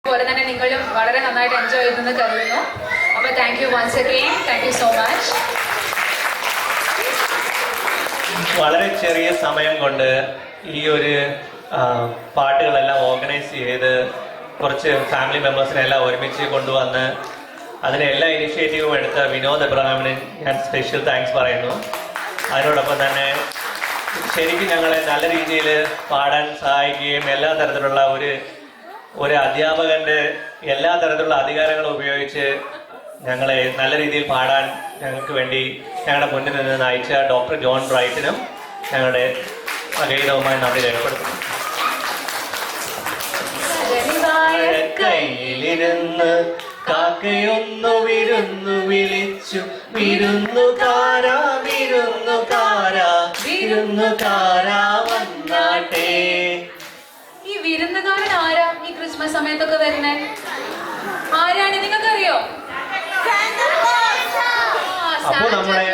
അതുപോലെ തന്നെ നിങ്ങളും വളരെ നന്നായിട്ട് എൻജോയ് ചെയ്തെന്ന് കരുതുന്നു. അപ്പോൾ thank you once again, thank you so much. വളരെ ചെറിയ സമയം കൊണ്ട് ഈ ഒരു പാട്ടുകളെല്ലാം ഓർഗനൈസ് ചെയ്ത് കുറച്ച് ഫാമിലി മെമ്പേഴ്സിനെ എല്ലാം ഒരുമിച്ച് കൊണ്ടുവന്ന് അതിന് എല്ലാ ഇനിഷ്യേറ്റീവും എടുത്ത വിനോദ് എബ്രഹാമിന് ഞാൻ സ്പെഷ്യൽ താങ്ക്സ് പറയുന്നു. അതിനോടൊപ്പം തന്നെ ശരിക്കും ഞങ്ങളെ നല്ല രീതിയിൽ പാടാൻ സഹായിക്കുകയും എല്ലാ തരത്തിലുള്ള ഒരു അധ്യാപകൻ്റെ എല്ലാ തരത്തിലുള്ള അധികാരങ്ങളും ഉപയോഗിച്ച് ഞങ്ങളെ നല്ല രീതിയിൽ പാടാൻ ഞങ്ങൾക്ക് വേണ്ടി ഞങ്ങളുടെ മുന്നിൽ നിന്ന് നയിച്ച ഡോക്ടർ ജോൺ ബ്രൈറ്റിനും ഞങ്ങളുടെ അഗൈതവുമായി നന്ദി രേഖപ്പെടുത്തുന്നു. കയ്യിലിരുന്ന് കാക്കയൊന്നു വിരുന്നു വിളിച്ചു, വിരുന്നുകാരാ വിരുന്നുകാരാ വിരുന്നുകാരാ വന്നാട്ടെ. ഈ വിരുന്നുകാരൻ ആരാ ഈ ക്രിസ്മസ് സമയത്തൊക്കെ വരുന്നേ? ആരാണ് നിങ്ങൾക്കറിയോ? അപ്പോൾ നമ്മുടെ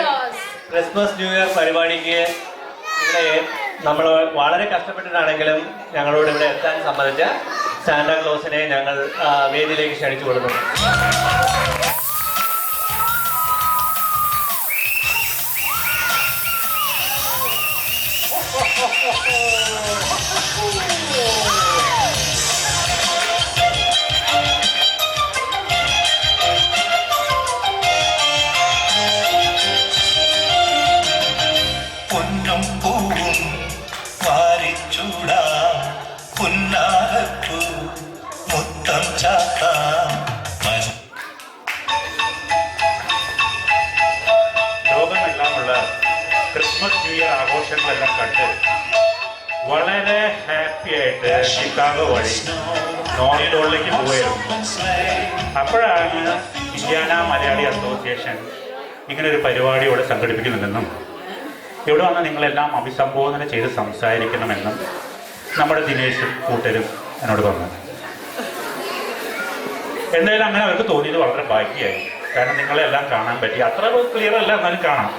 ക്രിസ്മസ് ന്യൂ ഇയർ പരിപാടിക്ക് ഇവിടെ നമ്മൾ വളരെ കഷ്ടപ്പെട്ടിട്ടാണെങ്കിലും ഞങ്ങളോട് ഇവിടെ എത്താൻ സമ്മതിച്ച സാന്റാക്ലോസിനെ ഞങ്ങൾ വേദിയിലേക്ക് ക്ഷണിച്ചു കൊടുക്കുന്നു. പൊന്നും പൂവും വാരിച്ചൂടാം, പുന്നാരപ്പൂ മുത്തം ചാത്താം. ലോകമെല്ലാമുള്ള ക്രിസ്മസ് ന്യൂ ഇയർ ആഘോഷങ്ങളെല്ലാം കണ്ട് വളരെ ഹാപ്പി ആയിട്ട് ഷിക്കാഗോ വഴി നോർത്ത് പോളിലേക്ക് പോയിരുന്നു. അപ്പോഴാണ് ഇന്ത്യാന മലയാളി അസോസിയേഷൻ ഇങ്ങനെ ഒരു പരിപാടി ഇവിടെ സംഘടിപ്പിക്കുന്നുണ്ടെന്നും ഇവിടെ വന്ന് നിങ്ങളെല്ലാം അഭിസംബോധന ചെയ്ത് സംസാരിക്കണമെന്നും നമ്മുടെ ദിനേശും കൂട്ടരും എന്നോട് പറഞ്ഞു. എന്തായാലും അങ്ങനെ അവർക്ക് തോന്നിയത് വളരെ ഭാഗ്യമായി. കാരണം നിങ്ങളെല്ലാം കാണാൻ പറ്റി. അത്ര ക്ലിയർ അല്ല, എന്നാലും കാണാം.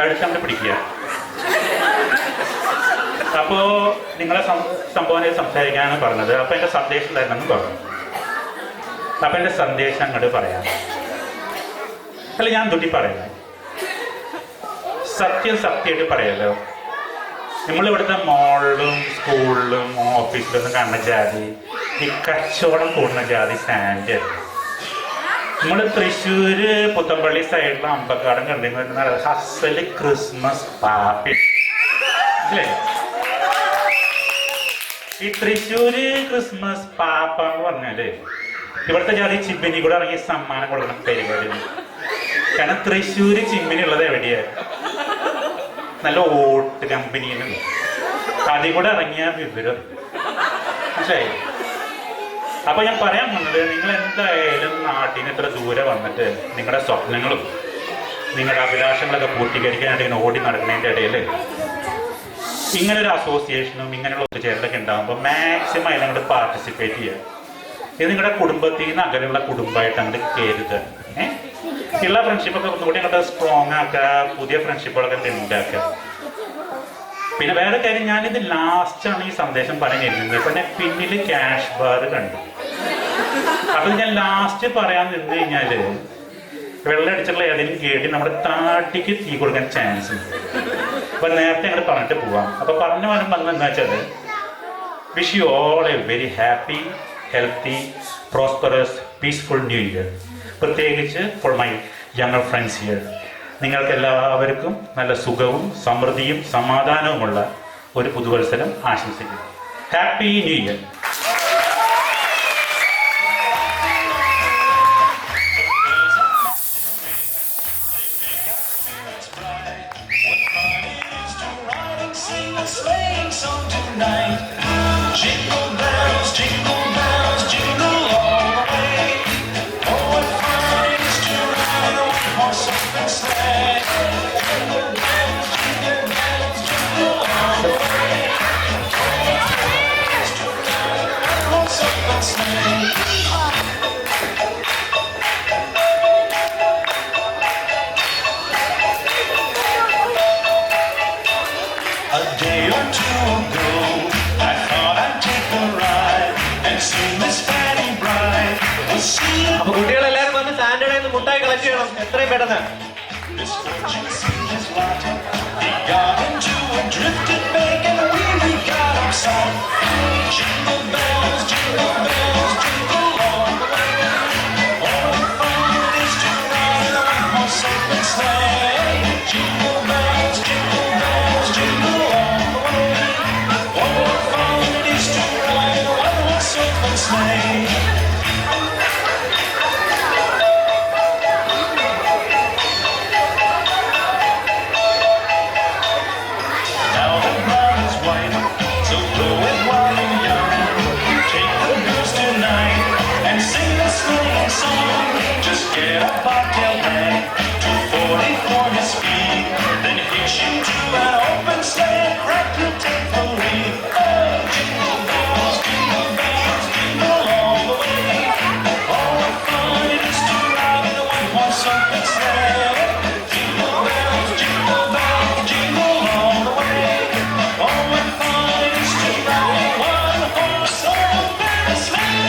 അടുത്തങ്ങോട്ട് പിടിക്കുക. അപ്പോൾ നിങ്ങളെ സംബോധന സംസാരിക്കാനാണ് പറഞ്ഞത്. അപ്പോൾ എൻ്റെ സന്ദേശം തരണമെന്ന് പറഞ്ഞു. അപ്പം എൻ്റെ സന്ദേശം അങ്ങോട്ട് പറയാം. അല്ല, ഞാൻ തൊട്ടി പറയുന്നത് സത്യമായിട്ട് പറയാലോ. നമ്മളിവിടുത്തെ മോളിലും സ്കൂളിലും ഓഫീസിലൊന്നും കാണുന്ന ജാതി ഈ കച്ചവടം കൂടുന്ന ജാതി സ്റ്റാൻഡ്. നമ്മൾ തൃശ്ശൂര് പുത്തമ്പള്ളി സൈഡിലെ അമ്പക്കാടൻ കണ്ടിരുന്ന അസല് ക്രിസ്മസ് പാപ്പി അല്ലേ? ഈ തൃശ്ശൂര് ക്രിസ്മസ് പാപ്പ എന്ന് പറഞ്ഞാല് ഇവിടുത്തെ ജാതി ചിമ്മിനി കൂടെ ഇറങ്ങി സമ്മാനം കൊടുക്കണം പരിപാടി. കാരണം തൃശ്ശൂര് ചിമ്മിനി ഉള്ളത് എവിടെയാ? നല്ല ഓട്ട് കമ്പനിയിലും അതിൽ കൂടെ ഇറങ്ങിയ വിവരം മനസ്സിലായി. അപ്പൊ ഞാൻ പറയാൻ വന്നത്, നിങ്ങൾ എന്തായാലും നാട്ടിന് ഇത്ര ദൂരെ വന്നിട്ട് നിങ്ങളുടെ സ്വപ്നങ്ങളും നിങ്ങളുടെ അഭിലാഷങ്ങളൊക്കെ പൂർത്തീകരിക്കാനായിട്ട് ഇങ്ങനെ ഓടി നടക്കുന്നതിൻ്റെ ഇടയിൽ ഇങ്ങനൊരു അസോസിയേഷനും ഇങ്ങനെയുള്ള ഒത്തുചേരലൊക്കെ ഉണ്ടാകുമ്പോൾ മാക്സിമം അതിൽ അങ്ങോട്ട് പാർട്ടിസിപ്പേറ്റ് ചെയ്യുക. ഇത് നിങ്ങളുടെ കുടുംബത്തിൽ നിന്ന് അകലെയുള്ള കുടുംബമായിട്ട് അങ്ങോട്ട് കയറുക. ഉള്ള ഫ്രണ്ട്ഷിപ്പൊക്കെ ഒന്നുകൂടി അങ്ങോട്ട് സ്ട്രോങ് ആക്കുക, പുതിയ ഫ്രണ്ട്ഷിപ്പുകളൊക്കെ ഉണ്ടാക്കുക. പിന്നെ വേറെ കാര്യം, ഞാനിത് ലാസ്റ്റാണ് ഈ സന്ദേശം പറഞ്ഞിരുന്നത്. പിന്നെ പിന്നിൽ ക്യാഷ് ബാർ കണ്ടു. അപ്പം ഞാൻ ലാസ്റ്റ് പറയാൻ നിന്ന് കഴിഞ്ഞാൽ വെള്ളം അടിച്ചുള്ള ഏതെങ്കിലും കേട്ടി നമ്മുടെ താട്ടിക്ക് തീ കൊടുക്കാൻ ചാൻസ് ഉണ്ട്. അപ്പം നേരത്തെ അങ്ങോട്ട് പറഞ്ഞിട്ട് പോവാം. അപ്പം പറഞ്ഞു വരുമ്പോൾ എന്താ വെച്ചാൽ, wish you all a very happy, healthy, prosperous, peaceful new year. പ്രത്യേകിച്ച് for my younger friends here. നിങ്ങൾക്ക് എല്ലാവർക്കും നല്ല സുഖവും സമൃദ്ധിയും സമാധാനവുമുള്ള ഒരു പുതുവത്സരം ആശംസിക്കുന്നു. Happy new year. A day or two ago, I thought I'd എത്രയും പെട്ടെന്ന്. Misfortune seemed his lot. He got into a drifted bank and really got upset. Jingle bells, jingle all the way. What fun it is to ride in a one-horse open sleigh. Jingle bells, jingle all the way. What fun it is to ride in a one-horse open sleigh. Now the ground is white, so blow it while you're young. Take the goose tonight and sing the sleighing song. Just get a bobtail bag, 240 for his speed. Then hitch you to an open sleigh and crack your tape for lead. Oh, jingle bells, jingle all the way. Oh, what fun it is to ride in a one-horse open sleigh. Jingle bells, jingle all the way. Oh, what fun it is to ride in a one-horse open sleigh.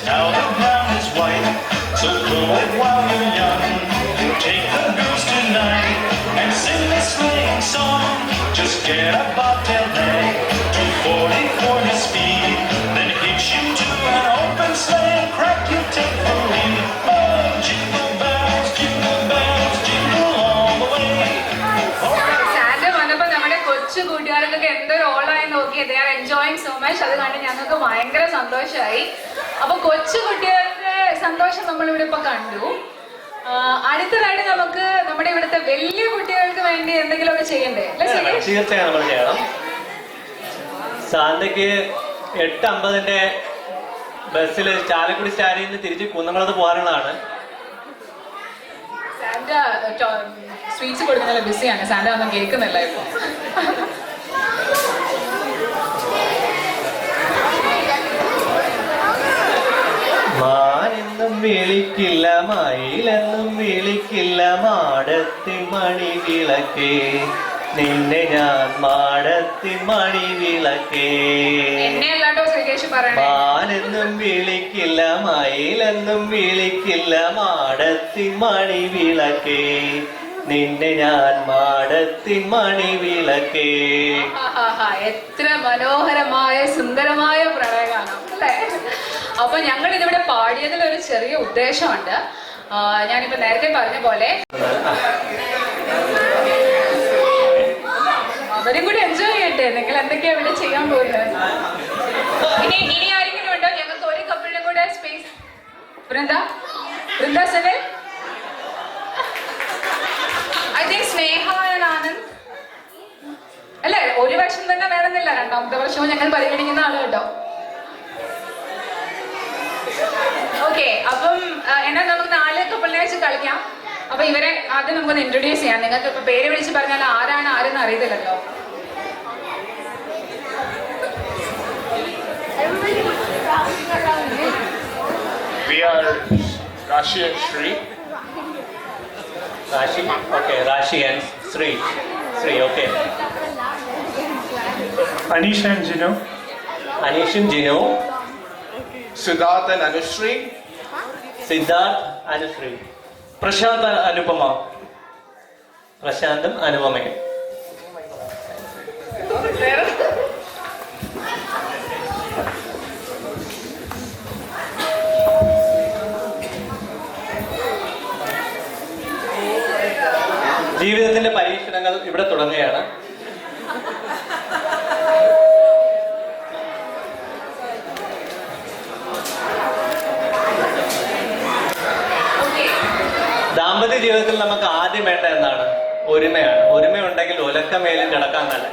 Now the ground is white, so blow it while you're young. Take the goose tonight and sing the sleighing song. Just get a bobtail bag, 240 for his speed. Then hitch you to an open sleigh and crack your tape for lead. Oh, jingle bells, jingle all the way. Sand വന്നപ്പോ നമ്മുടെ കൊച്ചു കൂട്ടുകാർക്കൊക്കെ എന്തൊരു ഓളായി നോക്കി they are enjoying so much. അത് കണ്ട് ഞങ്ങൾക്ക് ഭയങ്കര സന്തോഷമായി. അപ്പൊ കൊച്ചു കുട്ടികളുടെ സന്തോഷം നമ്മളിവിടെ ഇപ്പൊ കണ്ടു. അടുത്തതായിട്ട് നമുക്ക് നമ്മുടെ ഇവിടുത്തെ വലിയ കുട്ടികൾക്ക് വേണ്ടി എന്തെങ്കിലുമൊക്കെ ചെയ്യണ്ടേ അല്ലെ സുരേഷ്? തീർച്ചയായും നമ്മൾ ചെയ്യണം. സാന്റയ്ക്ക് 8:50 ബസ്സിൽ ചാലക്കുടി സ്റ്റാൻഡിൽ നിന്ന് തിരിച്ച് കുന്നംകുളത്ത് പോകാനുള്ളതാണ്. സാന്റ സ്വീറ്റ്സ് കൊടുക്കുന്നതിൽ ബിസിയാണ്. സാന്റ ഒന്നും കേൾക്കുന്നില്ല ഇപ്പൊ. മാനെന്നും വിളിക്കില്ല, മയിലെന്നും വിളിക്കില്ല, മാടത്തിൻ മണി വിളക്കേ നിന്നെ ഞാൻ മാടത്തിൻ മണി വിളക്കേ. എന്നെ അല്ലാണ്ടോ സുരേഷ് പറയണേ. മാനെന്നും വിളിക്കില്ല, മയിലെന്നും വിളിക്കില്ല, മാടത്തിൻ മണി വിളക്കേ നിന്നെ ഞാൻ മാടത്തിൻ മണി വിളക്കേ. എത്ര മനോഹരമായ സുന്ദരമായ പ്രണയഗാനം അല്ലേ? അപ്പൊ ഞങ്ങൾ ഇതിവിടെ പാടിയതിൽ ഒരു ചെറിയ ഉദ്ദേശമുണ്ട്. ഞാനിപ്പോ നേരത്തെ പറഞ്ഞ പോലെ അവരും കൂടി എൻജോയ് ചെയ്യട്ടെ. നിങ്ങൾ എന്തൊക്കെയാ ഇവിടെ ചെയ്യാൻ പോകുന്നത്? ഇനി ആരെങ്കിലും ഉണ്ടോ? ഞങ്ങൾക്ക് ഒരു കപ്പിളിനും കൂടെ സ്പേസ്. വൃന്ദ സെവൽ, I think Sneha and Anand അല്ലേ? ഒരു വർഷം തന്നെ വേണമെന്നില്ല, രണ്ടാമത്തെ വർഷവും ഞങ്ങൾ പരിഗണിക്കുന്ന ആള് കേട്ടോ. ഓക്കെ, അപ്പം എന്നാ നമുക്ക് 4 കപ്പിളിനെ വെച്ച് കളിക്കാം. അപ്പൊ ഇവരെ ആദ്യം നമുക്കൊന്ന് ഇൻട്രൊഡ്യൂസ് ചെയ്യാം. നിങ്ങൾക്ക് ഇപ്പൊ പേര് വിളിച്ച് പറഞ്ഞാൽ ആരാണ് ആരെന്ന് അറിയത്തില്ലല്ലോ. We are Rashi and Shri. Rashi, okay, Rashi and Sri, okay. Anish and Jinu. Anish and Jinu. Siddharth and Anushri. Siddharth, Anushree. Prashant and Anupama. പ്രശാന്തും അനുപമയും. ജീവിതത്തിന്റെ പരീക്ഷണങ്ങൾ ഇവിടെ തുടങ്ങുകയാണ്. ദാമ്പത്യ ജീവിതത്തിൽ നമുക്ക് ആദ്യം വേണ്ട എന്താണ്? ഒരുമയാണ്. ഒരുമയുണ്ടെങ്കിൽ ഒലക്കമേലും കിടക്കാൻ നല്ല.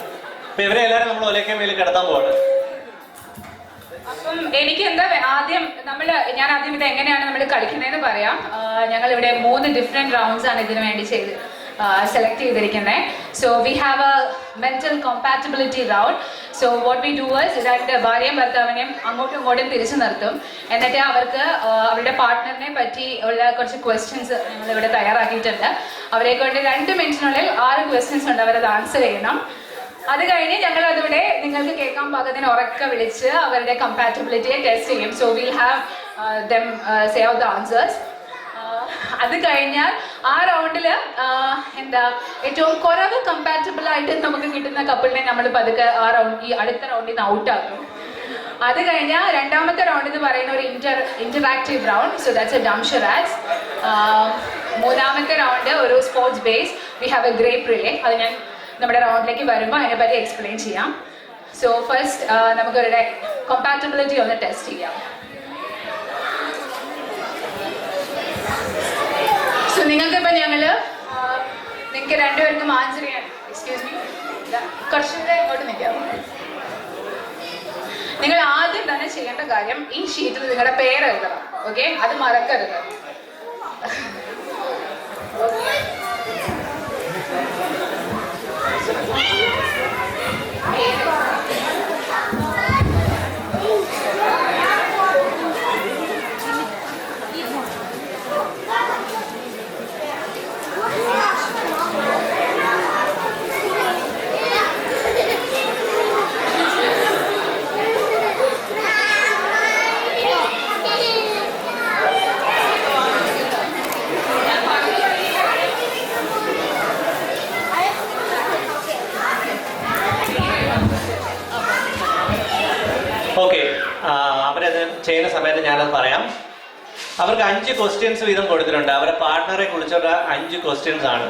അപ്പൊ ഇവരെ എല്ലാവരും നമ്മൾ ഒലക്കമേലും കിടത്താൻ പോവാണ്. അപ്പം എനിക്ക് എന്താ ഞാൻ ആദ്യം ഇത് എങ്ങനെയാണ് നമ്മൾ കളിക്കുന്നതെന്ന് പറയാം. ഞങ്ങൾ ഇവിടെ 3 ഡിഫറെന്റ് റൗണ്ട്സ് ആണ് ഇതിനു വേണ്ടി ചെയ്തത്. സെലക്ട് ചെയ്തിരിക്കുന്നത്. So we have A mental compatibility round. So what we do was രണ്ട് ഭാര്യയും ഭർത്താവിനെയും അങ്ങോട്ടും ഇങ്ങോട്ടും തിരിച്ചു നിർത്തും. എന്നിട്ട് അവർക്ക് അവരുടെ പാർട്ട്ണറിനെ പറ്റി ഉള്ള കുറച്ച് ക്വസ്റ്റ്യൻസ് ഞങ്ങളിവിടെ തയ്യാറാക്കിയിട്ടുണ്ട്. അവരെ കൊണ്ട് 2 മിനിറ്റിനുള്ളിൽ 6 ക്വസ്റ്റ്യൻസ് ഉണ്ട്, അവരത് ആൻസർ ചെയ്യണം. അത് കഴിഞ്ഞ് ഞങ്ങൾ അതിവിടെ നിങ്ങൾക്ക് കേൾക്കാൻ പാകത്തിന് ഉറക്കെ വിളിച്ച് അവരുടെ കമ്പാറ്റബിലിറ്റിയെ ടെസ്റ്റ് ചെയ്യും. So will have dum say out the answers. അത് കഴിഞ്ഞാൽ ആ റൗണ്ടിൽ ഏറ്റവും കുറവ് കമ്പാറ്റബിൾ ആയിട്ട് നമുക്ക് കിട്ടുന്ന കപ്പിളിനെ നമ്മൾ പതുക്കെ ഈ അടുത്ത റൗണ്ടിൽ നിന്ന് ഔട്ടാക്കും. അത് കഴിഞ്ഞാൽ രണ്ടാമത്തെ റൗണ്ട് എന്ന് പറയുന്ന ഒരു interactive round. So that's a dumb charades. മൂന്നാമത്തെ റൗണ്ട് ഒരു sports base. We have a grape relay. അത് ഞാൻ നമ്മുടെ റൗണ്ടിലേക്ക് വരുമ്പോൾ അതിനെപ്പറ്റി എക്സ്പ്ലെയിൻ ചെയ്യാം. സോ ഫസ്റ്റ് നമുക്കൊരു കോമ്പാറ്റബിലിറ്റി ഒന്ന് ടെസ്റ്റ് ചെയ്യാം. സോ നിങ്ങൾക്കിപ്പോൾ നിങ്ങൾക്ക് രണ്ടുപേർക്കും ആൻസർ ചെയ്യാൻ, എക്സ്ക്യൂസ് മീ, കുറച്ചുകൂടെ ഇങ്ങോട്ട് നിൽക്കാം. നിങ്ങൾ ആദ്യം തന്നെ ചെയ്യേണ്ട കാര്യം ഈ ഷീറ്റിൽ നിങ്ങളുടെ പേര് എഴുതണം. ഓക്കെ, അത് മറക്കരുത്. ഓക്കെ, അവരത് ചെയ്യുന്ന സമയത്ത് ഞാനത് പറയാം. അവർക്ക് 5 ക്വസ്റ്റ്യൻസ് വീതം കൊടുത്തിട്ടുണ്ട്. അവരുടെ പാർട്ട്ണറെ കുറിച്ചുള്ള 5 ക്വസ്റ്റ്യൻസ് ആണ്.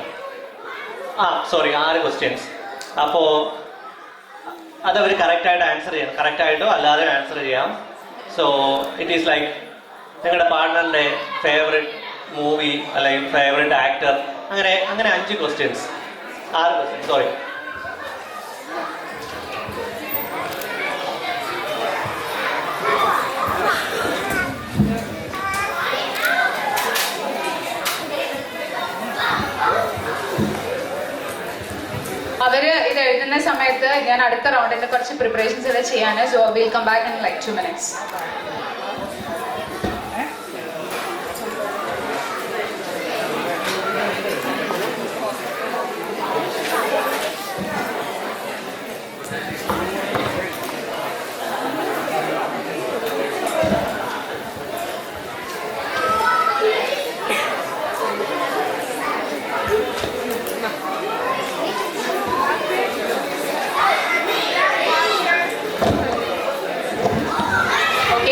6 ക്വസ്റ്റ്യൻസ്. അപ്പോൾ അതവർ കറക്റ്റായിട്ട് ആൻസർ ചെയ്യണം. കറക്റ്റായിട്ടോ അല്ലാതെ ആൻസർ ചെയ്യാം. സോ ഇറ്റ് ഈസ് ലൈക്ക് നിങ്ങളുടെ പാർട്ട്ണറിൻ്റെ ഫേവറേറ്റ് മൂവി അല്ലെങ്കിൽ ഫേവറേറ്റ് ആക്ടർ, അങ്ങനെ 5 ക്വസ്റ്റ്യൻസ്. 6 questions, sorry. അവര് ഇത് എഴുതുന്ന സമയത്ത് ഞാൻ അടുത്ത റൗണ്ടിന്റെ കുറച്ച് പ്രിപ്പറേഷൻസ് എല്ലാം ചെയ്യാൻ. So will come back in like 2 minutes.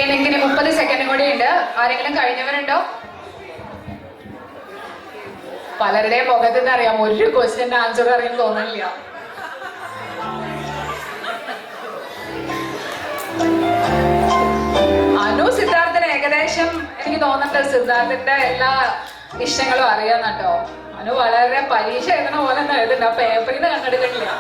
എനിക്കിനി 30 സെക്കൻഡ് കൂടി ഉണ്ട്. ആരെങ്കിലും കഴിഞ്ഞവരുണ്ടോ? പലരുടെയും മുഖത്ത് നിന്ന് അറിയാം ഒരു ക്വസ്റ്റ്യന്റെ ആൻസർ അറിയാൻ തോന്നുന്നില്ല. അനു സിദ്ധാർത്ഥന് ഏകദേശം എനിക്ക് തോന്നുന്നുണ്ട് സിദ്ധാർത്ഥന്റെ എല്ലാ ഇഷ്ടങ്ങളും അറിയാന്നുട്ടോ. അനു വളരെ പരീക്ഷ എഴുതണ പോലെ എഴുതുന്നുണ്ട്. ആ പേപ്പറിൽ നിന്ന് കണ്ടെടുക്കണില്ല.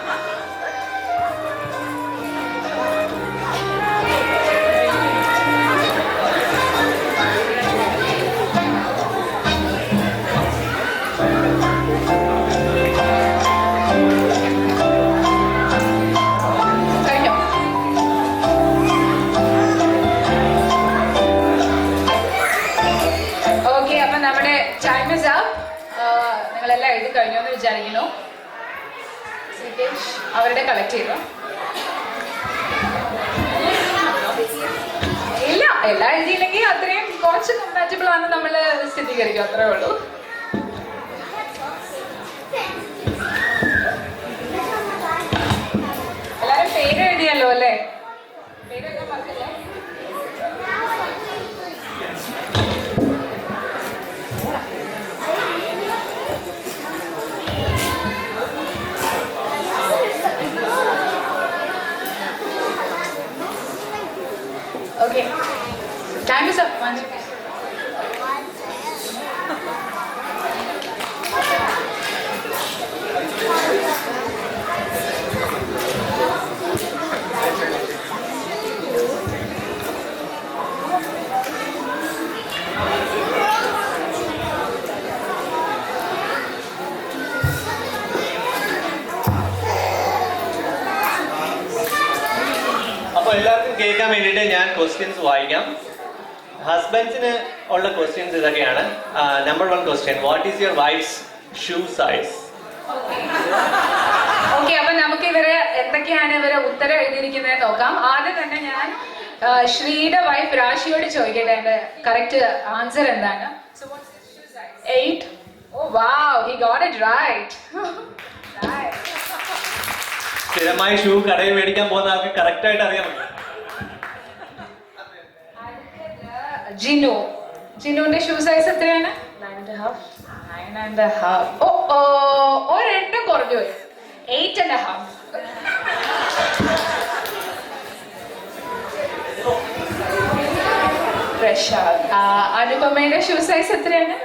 നിങ്ങളെല്ലാം എഴുതി കഴിഞ്ഞോ എന്ന് വിചാരിക്കുന്നു. അവരുടെ കളക്ട് ചെയ്തോ? ഇല്ല, എല്ലാം എഴുതിയില്ലെങ്കിൽ അത്രയും കുറച്ച് കമ്പാറ്റബിൾ ആണ് നമ്മൾ സ്ഥിരീകരിക്കും. അത്രേ ഉള്ളൂ. എല്ലാരും പേര് എഴുതിയല്ലോ അല്ലേ? പേരൊക്കെ മറക്കല്ലേ? Okay, time is up. അപ്പോൾ എല്ലാവർക്കും കേൾക്കാൻ വേണ്ടിയിട്ട് ഞാൻ ക്വസ്റ്റ്യൻസ് വായിക്കാം. ഹസ്ബൻഡ്സിന് ഉള്ള ക്വസ്റ്റ്യൻസ് ഇതൊക്കെയാണ്. Number 1 question, what is your wife's shoe size? Okay, അപ്പൊ നമുക്ക് ഇവര് എന്തൊക്കെയാണ് ഇവരെ ഉത്തരം എഴുതിയിരിക്കുന്നത് നോക്കാം. ആദ്യം തന്നെ ഞാൻ ശ്രീയുടെ വൈഫ് രാശിയോട് ചോദിക്കട്ടെ എന്റെ കറക്റ്റ് ആൻസർ എന്താണ്. 8. Oh wow, he got it right. Nice. സ്ഥിരമായി ഷൂ കടയിൽ മേടിക്കാൻ പോകുന്ന ആൾക്ക് കറക്റ്റ് ആയിട്ട് അറിയാൻ പറ്റും. ജിനുവിന്റെ ഷൂ സൈസ് എത്രയാണ്? 9.5. ഒരെണ്ണം കുറഞ്ഞു പോയി. 8.5. പ്രശാന്ത്, അനുപമയുടെ ഷൂ സൈസ് എത്രയാണ്?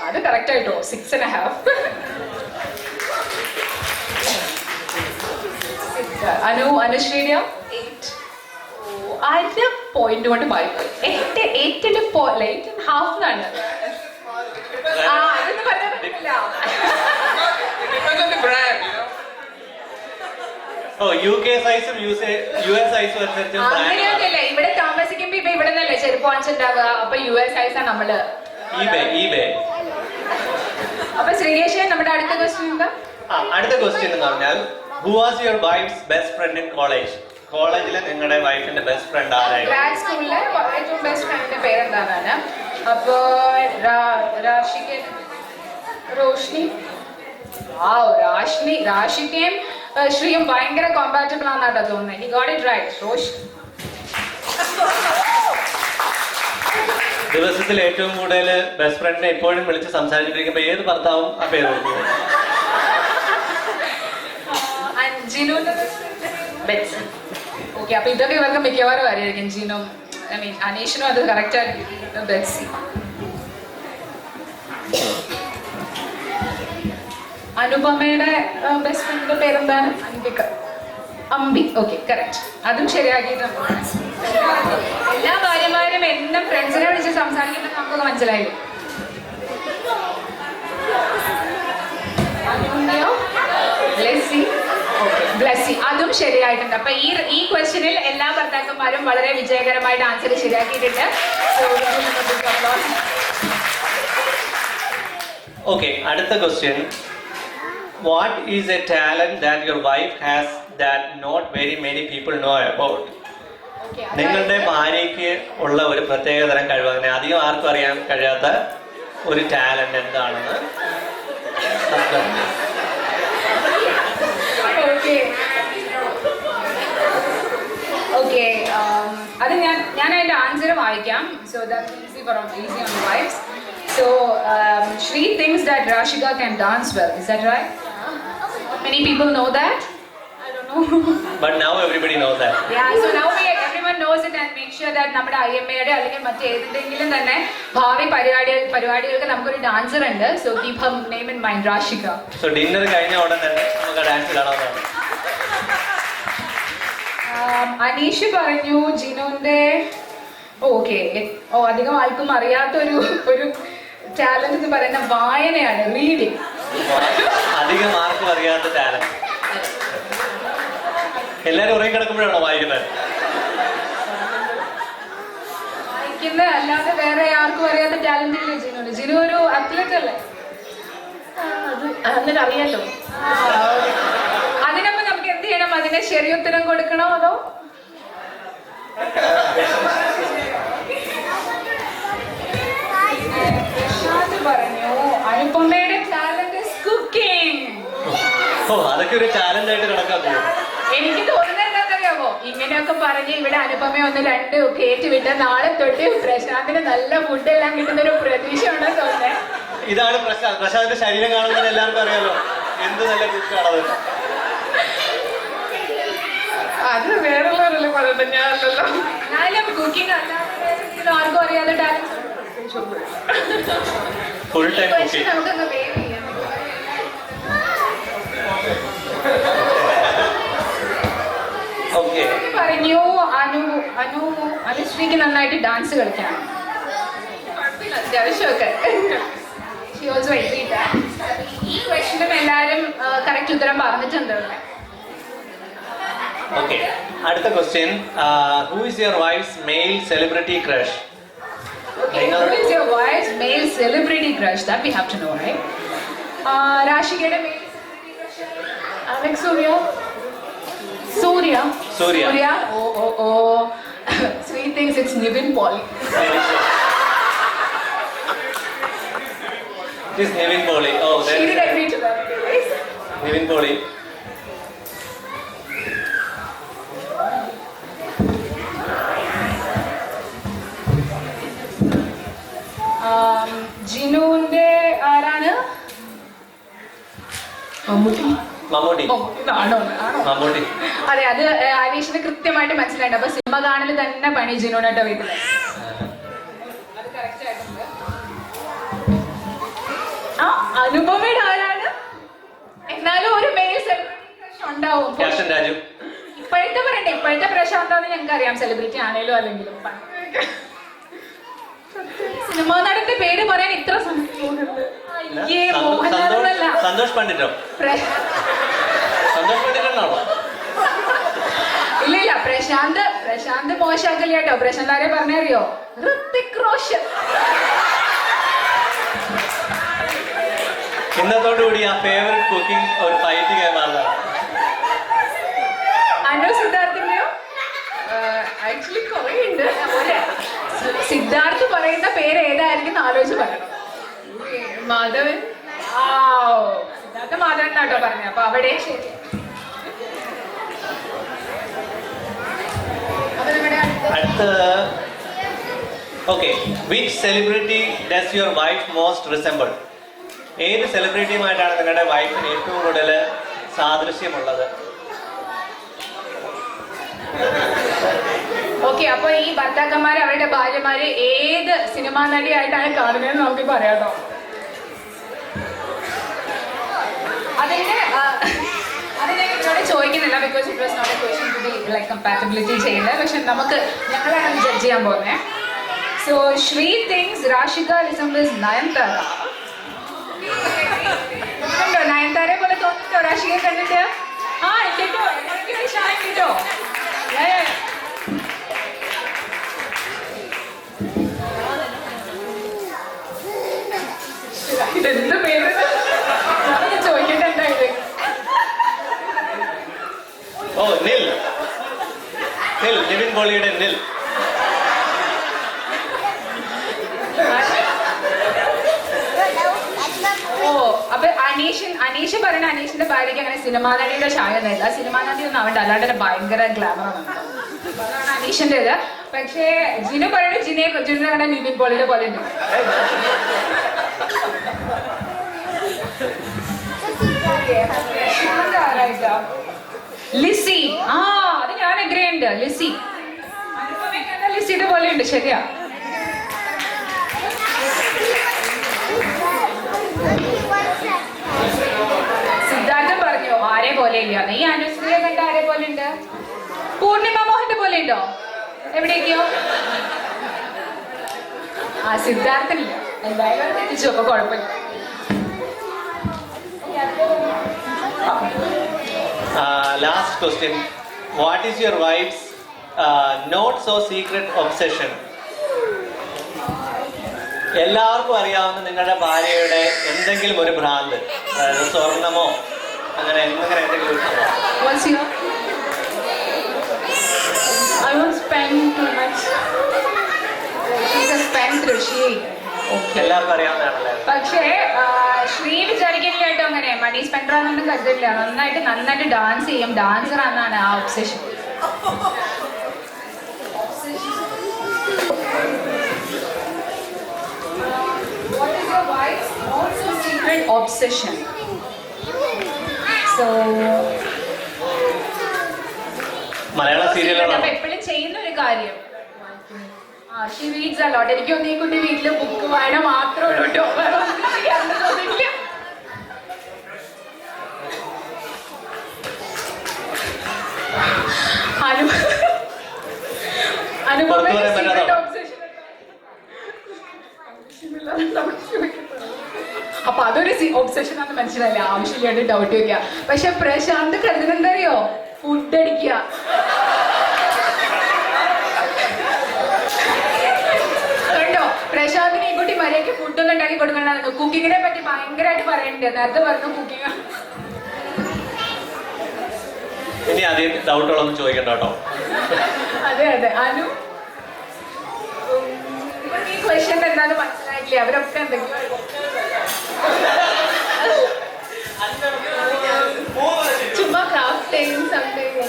അത് കറക്റ്റ് ആയിട്ടോ, 6.5. അനുശ്രീയോ 8. 1 പോയിന്റ് കൊണ്ട് മാറി 8.5 എന്നാണ്. അതൊന്നും പറയാൻ പറ്റില്ല. UK സൈസും US സൈസും അനുസരിച്ച് അങ്ങനെയൊന്നുമില്ല. ഇവിടെ താമസിക്കുമ്പോ ഇപ്പൊ ഇവിടെ നിന്നല്ലേ ചെരുപ്പ് വാങ്ങിച്ചിട്ടുണ്ടാവുക. അപ്പൊ US സൈസാ നമ്മള്. eBay. അപ്പൊ ശ്രീകേശൻ, നമ്മുടെ അടുത്ത ക്വസ്റ്റ്യൻ എന്താ? അടുത്ത ക്വസ്റ്റ്യൻ എന്ന് പറഞ്ഞാൽ, who was your wife's best friend in college? കോളേജിലെ നിങ്ങളുടെ വൈഫിന്റെ ബെസ്റ്റ് ഫ്രണ്ട് ആരായിരുന്നു? ഗ്രാഡ് സ്കൂളിലെ ഏറ്റവും ബെസ്റ്റ് ഫ്രണ്ടിന്റെ പേരെന്താണ്? അപ്പോ റോഷ്നി. രാശിക്കയും ശ്രീയും ഭയങ്കര കോമ്പാറ്റബിൾ ആണെന്നാട്ടോ തോന്നുന്നത്. He got it right. Rosh. ദിവസത്തിൽ ഏറ്റവും കൂടുതൽ ബെസ്റ്റ് ഫ്രണ്ടിനെ എപ്പോഴും വിളിച്ച് സംസാരിച്ചിരിക്കുമ്പോ ഏത് ഭർത്താവും ആ പേര് കൊടുക്കും? ഓക്കെ, അപ്പൊ ഇതൊക്കെ ഇവർക്ക് മിക്കവാറും അറിയായിരിക്കും. ജിനും, അനീഷിനും അത് കറക്റ്റ് ആയിരിക്കും. ബെറ്റ്സി. അനുപമയുടെ ബെസ്റ്റ് ഫ്രണ്ടിന്റെ പേരെന്താണ്? അമ്പി. Okay, correct. അതും ശരിയാക്കിയിട്ടുണ്ട്. എല്ലാ ഭാര്യമാരും എന്നും ഫ്രണ്ട്സിനെ വിളിച്ച് സംസാരിക്കുന്നത് നമുക്കൊക്കെ മനസ്സിലായില്ലേ? ബ്ലസ്സി, അതും ശരിയായിട്ടുണ്ട്. അപ്പൊ ഈ ക്വസ്റ്റ്യനിൽ എല്ലാ ഭർത്താക്കന്മാരും വളരെ വിജയകരമായിട്ട് ആൻസർ ശരിയാക്കിയിട്ടുണ്ട്. ഓക്കെ, അടുത്ത question, what is a talent that your wife has that not very many people know about? നിങ്ങളുടെ ഭാര്യയ്ക്ക് ഉള്ള ഒരു പ്രത്യേകതരം കഴിവ്, അങ്ങനെ അധികം ആർക്കും അറിയാൻ കഴിയാത്ത ഒരു ടാലന്റ് എന്താണെന്ന്. ഓക്കെ, അത് ഞാൻ അതിന്റെ ആൻസർ വായിക്കാം. So that's easy on wives. So Shri thinks that Rashika can dance well. Is that right? Many people know that. I don't know. But now everybody knows that. Yeah. So now everyone knows it and make sure that നമ്മുടെ IMA-യുടെ അല്ലെങ്കിൽ മറ്റേതെങ്കിലും തന്നെ ഭാവി പരിപാടികൾക്ക് നമുക്കൊരു ഡാൻസർ ഉണ്ട്. So keep her name in mind, Rashika. So dinner കഴിഞ്ഞ ഉടൻ തന്നെ നമുക്ക് ഡാൻസ് കാണാവുന്നതാണ്. അനീഷ് പറഞ്ഞു ജിനുവിന്റെ അധികം ആൾക്കും അറിയാത്ത ഒരു ടാലന്റ് എന്ന് പറയുന്ന വായനയാണ്, റീഡിങ്. അധികം ആർക്കും അറിയാത്ത ടാലന്റ്. എല്ലാരും ഉറങ്ങി കിടക്കുമ്പോഴാണോ വായിക്കുന്നത്? അല്ലാതെ വേറെ ആർക്കും അറിയാത്ത ടാലന്റ് ഇല്ലേ ജിനുവിന്? ജിനു ഒരു അത്ലറ്റ് അല്ലേ? എന്നിട്ട് അറിയാലോ. അതിനപ്പോ നമുക്ക് എന്ത് ചെയ്യണം? അതിന് ശരി ഉത്തരം കൊടുക്കണോ അതോ? പറഞ്ഞു അനുപമയുടെ ടാലന്റ് കുക്കിംഗ്. അതൊക്കെ ഒരു ചാലഞ്ച് ആയിട്ട് കണക്കാക്കും. എനിക്ക് തോന്നുന്നത് എന്താണെന്നറിയാമോ? ഇങ്ങനെയൊക്കെ പറഞ്ഞ് ഇവിടെ അനുപമ 1-2 കയറ്റി വിട്ട നാളെ തൊട്ട് പ്രശാന്തിന് നല്ല ഫുഡ് എല്ലാം കിട്ടുന്ന ഒരു പ്രതീക്ഷ ഉണ്ടെന്ന് തോന്നുന്നേ. ഇതാണ് പ്രശാന്തിന്റെ ശരീരം കാണുന്നത് എല്ലാവർക്കും അറിയാലോ, എന്ത് നല്ല കുക്കാണത്. അത് വേറുള്ളവരല്ലേ പറയണ്ട, ഞാനല്ലോ. ഞാനും കുക്കിംഗ് അല്ലാതെ ആർക്കും അറിയാതെ ടാലന്റ്. Full time cooking. നമുക്കൊന്ന് വേവ് ചെയ്യാം. പറഞ്ഞു അനുശ്രീക്ക് നന്നായിട്ട് ഡാൻസ് കളിക്കണം. അത്യാവശ്യമൊക്കെ. ഈ ക്വസ്റ്റ്യനും എല്ലാവരും കറക്റ്റ് ഉത്തരം പറഞ്ഞിട്ടുണ്ട്. Okay. അടുത്ത question. Who is your wife's male celebrity crush? Okay, who is your wife's male celebrity crush? That we have to know, right? Rashikയുടെ male celebrity crush? Alex Surya? Surya? Surya. Oh. Sweet thinks it's Nivin Pauly. It is Nivin Pauly. Oh, She did agree to that. Right? Nivin Pauly. ജിനുവിന്റെ ആരാണ്? മമ്മൂട്ടി. മമ്മൂട്ടി. ആണോ? മമ്മൂട്ടി. അതെ, അത് അനീഷിന് കൃത്യമായിട്ട് മനസ്സിലായിട്ട്. അപ്പൊ സിനിമ കാണല് തന്നെ പണി ജിനുവിനായിട്ട് വീട്ടില്. അത് correct ആയിട്ടുണ്ട്. അനുപമയുടെ ആരാണ്? എന്നാലും ഒരു മെയിൽ സെലിബ്രിറ്റി ക്രഷ് ഉണ്ടാവും. ക്യാപ്റ്റൻ രാജു. ഇപ്പോഴത്തെ പറയണ്ടേ, ഇപ്പോഴത്തെ പ്രശാന്താന്ന് ഞങ്ങൾക്ക് അറിയാം, സെലിബ്രിറ്റി ആണേലും അല്ലെങ്കിലും. സിനിമാ നടന്റെ പേര് പറയാൻ ഇത്ര മോഹൻലാലല്ല. സന്തോഷ് പണ്ഡിറ്റോ? സന്തോഷ് പണ്ഡിറ്റാണോ? ഇല്ല, പ്രശാന്ത് മോശമാക്കല്ല കേട്ടോ. പ്രശാന്ത് ആരെ പറഞ്ഞറിയോ? ഋത്തിക് റോഷൻ. ഇന്നത്തോടുകൂടി ആ ഫേവറേറ്റ് കുക്കിംഗ് ഒരു ഫൈറ്റിംഗ് ആയി മാറുന്നതാണ്. അനു സിദ്ധാർത്ഥിന്റെയോ? ആക്ച്വലി കുറെ ഉണ്ട്. സിദ്ധാർത്ഥ് പറയുന്ന പേര് ഏതായിരിക്കും ആലോചിച്ച് പറയണം. മാധവൻ. സിദ്ധാർത്ഥ മാധവൻ എന്നാട്ടോ പറഞ്ഞത്. അപ്പൊ അവിടെ ശരി. അടുത്തത് okay. Which celebrity does your wife most resemble? ഏത് സെലിബ്രിറ്റിയുമായിട്ടാണ് നിങ്ങളുടെ വൈഫിന് ഏറ്റവും കൂടുതൽ സാദൃശ്യമുള്ളത്? ഓക്കെ, അപ്പൊ ഈ ഭർത്താക്കന്മാര് അവരുടെ ഭാര്യമാര് ഏത് സിനിമാ നടിയായിട്ടാണ് കാണുന്നതെന്ന് നമുക്ക് പറയാട്ടോ. അതിനെ എന്നോട് ചോദിക്കുന്നില്ല, because it was not a question to be like compatibility ചെയ്യുന്നത്. പക്ഷെ ഞങ്ങളാണ് ജഡ്ജ് ചെയ്യാൻ പോകുന്നത്. So Shri thinks Rashika resembles Nayanthara. കണ്ടോ നയൻതാരെ പോലെ തോന്നിട്ടോ രാഷികയെ കണ്ടിട്ട്? കേട്ടോ കേട്ടോ. ഇതെന്ത് പേര് ചോദിക്കട്ടെ എന്തായത്? ഓ, നിൽ. നിവിൻ പോളിയുടെ നിൽ. അപ്പൊ അനീഷ് പറയണ അനീഷിന്റെ ഭാര്യയ്ക്ക് അങ്ങനെ സിനിമാ നടിയുടെ ചായ ഒന്നുമില്ല. സിനിമാ നടി ഒന്നും ആവണ്ട, അല്ലാണ്ട് തന്നെ ഭയങ്കര ഗ്ലാമറാണ്. അതാണ് അനീഷിന്റേത്. പക്ഷേ ജിനു പറയണ ജിനെ കണ്ട നിവിൻ പോളിയുടെ പോലെ ഉണ്ട്. ലിസി. അത് ഞാൻ അഗ്രേ ഉണ്ട്. ലിസി ലിസിയുടെ പോലെ ഉണ്ട്. ശരിയാ. സിദ്ധാർത്ഥൻ പറഞ്ഞു ആരെ പോലെ ഇല്ല. ഈ അനുശ്രീയെ കണ്ട ആരെ പോലെ ഉണ്ട്? പൂർണിമ മോഹന്റെ പോലെ ഉണ്ടോ? എവിടേക്കോ? സിദ്ധാർത്ഥനില്ല. എന്തായാലും തെറ്റിച്ചു. അപ്പൊ കുഴപ്പമില്ല. Last question. What is your wife's not so secret obsession? എല്ലാവർക്കും അറിയാവുന്ന നിങ്ങളുടെ ഭാര്യയുടെ എന്തെങ്കിലും ഒരു ഭ്രാന്ത്, അതായത് സ്വർണമോ അങ്ങനെ എന്തെങ്കിലും. I won't spend too much. She's a spendthrift. എല്ലാവർക്കും അറിയാവുന്നതാണല്ലേ. പക്ഷേ ശ്രീ വിചാരിക്കില്ല കേട്ടോ അങ്ങനെ മണി സ്പെൻഡർ ആണെന്ന് കരുതില്ല. നന്നായിട്ട് ഡാൻസ് ചെയ്യും. ഡാൻസർ ആണെന്നാണ് ആ obsession. What is your wife's not so secret obsession? So മലയാള സീരിയലുകളാണ് എപ്പോഴും ചെയ്യുന്ന ഒരു കാര്യം. She reads a lot. എനിക്ക് തോന്നുന്നു ഈ കുട്ടി വീട്ടില് ബുക്ക് വായന മാത്രമേ ഉള്ളൂ കേട്ടോ. അപ്പൊ അതൊരു ഒബ്സെഷൻ ആണെന്ന് മനസ്സിലായില്ല. ആവശ്യമില്ലാണ്ട് ഡൗട്ട് വയ്ക്കുക. പക്ഷെ പ്രശാന്ത് കരുതുന്നെന്തറിയോ? ഫുഡ് അടിക്കുക. കണ്ടോ, പ്രശാന്തിന് ഈ കുട്ടി മര്യാദയ്ക്ക് ഫുഡൊന്നും ഉണ്ടാക്കി കൊടുക്കണം. കുക്കിങ്ങിനെ പറ്റി ഭയങ്കരമായിട്ട് പറയുന്നുണ്ട്. നേരത്തെ പറഞ്ഞു കുക്കിങ്. ഇനി ആദ്യം ഡൗട്ടുകളൊന്നും ചോദിക്കണ്ട കേട്ടോ. അതെ അതെ. അനു, ഈ ക്വസ്റ്റ്യൻ എന്താന്ന് മനസ്സിലായിട്ടില്ല. അവരൊക്കെ എന്തെങ്കിലും ചുമ്മാ ക്രാഫ്റ്റിംഗ് സംതിങ്.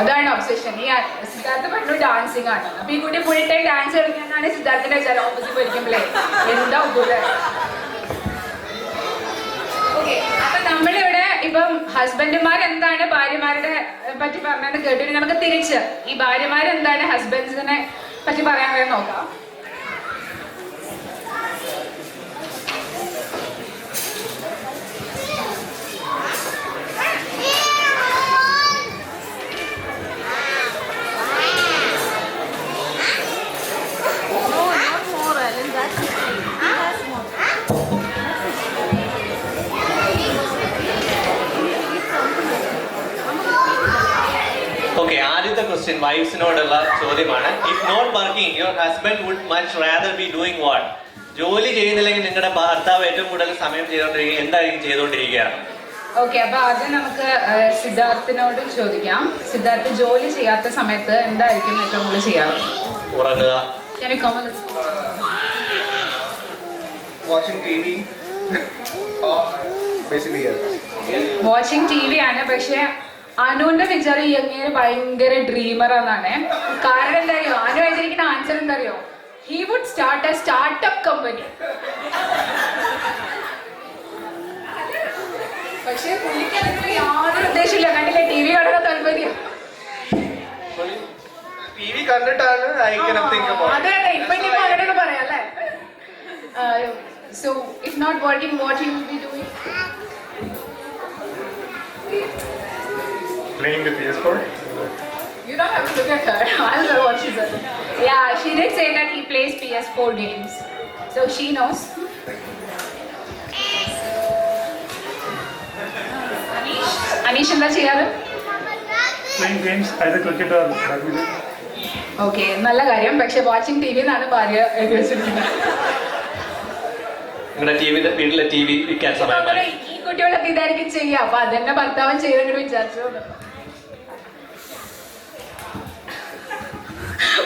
അതാണ് ഒബ്സെഷൻ. ഈ സിദ്ധാർത്ഥ പറഞ്ഞു ഡാൻസിങ് ആണ്. അപ്പൊ ഈ കുട്ടി ഫുൾ ടൈം ഡാൻസ് കളിക്കാനാണ് സിദ്ധാർത്ഥിന്റെ വിചാരം. ഓപ്പോസിറ്റ് പഠിക്കുമ്പോഴേ എന്താ ഉപകാരം. ഓക്കെ, അപ്പൊ നമ്മളിവിടെ ഇപ്പം ഹസ്ബൻഡുമാർ എന്താണ് ഭാര്യമാരുടെ പറ്റി പറഞ്ഞത് കേട്ടിട്ട് നമുക്ക് തിരിച്ച് ഈ ഭാര്യമാരെന്താണ് ഹസ്ബൻഡ്സിനെ പറ്റി പറയാൻ വേണ്ടി നോക്കാം. ഓക്കെ, ആദ്യത്തെ ക്വസ്റ്റ്യൻ വൈഫ്സിനോടുള്ള ചോദ്യമാണ്. If not working your husband would much rather be doing what? ജോലി ചെയ്യുന്നില്ലെങ്കിൽ നിങ്ങളുടെ ഭർത്താവ് ഏറ്റവും കൂടുതൽ സമയം ചെയ്തുകൊണ്ടിരിക്കുക എന്തായിരിക്കും ചെയ്തുകൊണ്ടിരിക്കുകയാണ്? ഓക്കെ, അപ്പൊ ആദ്യം നമുക്ക് സിദ്ധാർത്ഥിനോട് ചോദിക്കാം. സിദ്ധാർത്ഥ് ജോലി ചെയ്യാത്ത സമയത്ത് എന്തായിരിക്കും ഏറ്റവും കൂടുതൽ ചെയ്യാറ്? ഉറങ്ങുക. Watching TV. Basically, yes. Watching T V ആണ്. പക്ഷെ അനുവിന്റെ വിചാരം ഈ അങ്ങനെ ഭയങ്കര ഡ്രീമർ എന്നാണ്. കാരണം എന്താ അറിയോ, അനു വെച്ചിരിക്കുന്ന ആൻസർ എന്താ അറിയോ? He would start a startup company. പക്ഷെ പുള്ളിക്ക് അതിന് യാതൊരു ഉദ്ദേശമില്ല. കണ്ടില്ലേ, ടി വി കാണുന്ന താല്പര്യം. TV കണ്ടിട്ടാണ് I cannot think about it. അതെ അതെ, ഇപ്പൊ ഇനി അങ്ങനെയൊക്കെ പറയാം അല്ലേ. So if not working, what you will be doing? Playing the PS4. You don't have to look at her. I'll know what she said. Yeah, she did say that he plays PS4 games. So she knows. Anish എന്താ ചെയ്യാറ്? Playing games, either cricket or badminton. Okay, നല്ല കാര്യം. പക്ഷെ വാച്ചിങ് ടി വി എന്നാണ് ഭാര്യ എഴുതി വെച്ചിരിക്കുന്നത്. നിങ്ങളുടെ വീട്ടിലെ ടി വി വിൽക്കാൻ സമയമായി. ഈ കുട്ടികളൊക്കെ ഇതായിരിക്കും ചെയ്യുക. അപ്പൊ അതെന്നെ ഭർത്താവൻ ചെയ്തെങ്കിലും വിചാരിച്ചു.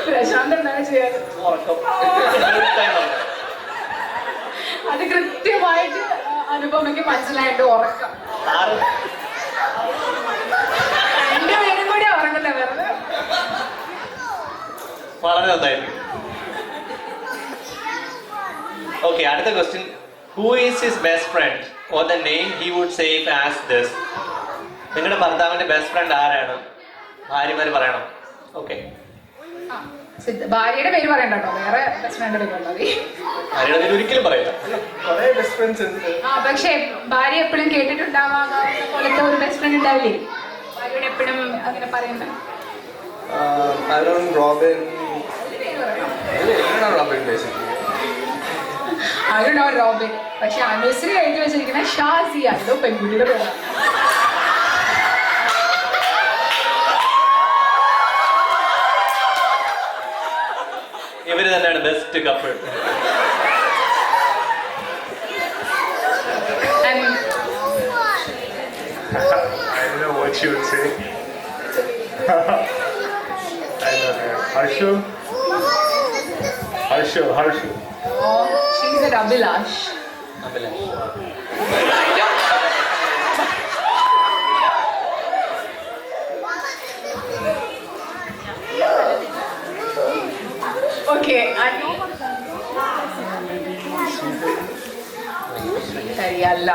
പ്രശാന്ത് എന്താണ് ചെയ്യാറ്? അത് കൃത്യമായിട്ട് അനുപമയ്ക്ക് മനസ്സിലായിട്ട് ഉറക്കം. എന്റെ വീടും കൂടി ഉറങ്ങുന്നേ വെറുതെ. വളരെ നന്നായിരുന്നു. ഓക്കെ, അടുത്ത question. Who is his best friend or the name he would save as this? നിങ്ങളുടെ ഭർത്താവിന്റെ ബെസ്റ്റ് ഫ്രണ്ട് ആരാണ്? ഭാര്യമാര് പറയണം. ഓക്കെ, ഭാര്യയുടെ പേര് പറയണ്ട കേട്ടോ, വേറെ ബെസ്റ്റ് ഫ്രണ്ട് എടുക്കുന്നത്. ഭാര്യയുടെ പേര് ഒരിക്കലും പറയില്ല. കുറേ ബെസ്റ്റ് ഫ്രണ്ട്സ് ഉണ്ട്. പക്ഷെ ഭാര്യ എപ്പോഴും കേട്ടിട്ടുണ്ടാവാത്ത പോലത്തെ ഒരു ബെസ്റ്റ് ഫ്രണ്ട് ഉണ്ടാവില്ലേ ഭാര്യയോട് എപ്പോഴും അങ്ങനെ പറയുന്നത്? Robin. Robin basically. I don't know Robin. പക്ഷെ അനുശ്രീ എഴുതി വെച്ചിരിക്കുന്ന ഷാസിയ, അതോ പെൺകുട്ടിയുടെ പേരാണ്. ഇവര് തന്നെയാണ് best couple. I don't know what you would say. I don't know. Harshu. Oh, she's an Abhilash. Okay, ശരിയല്ല.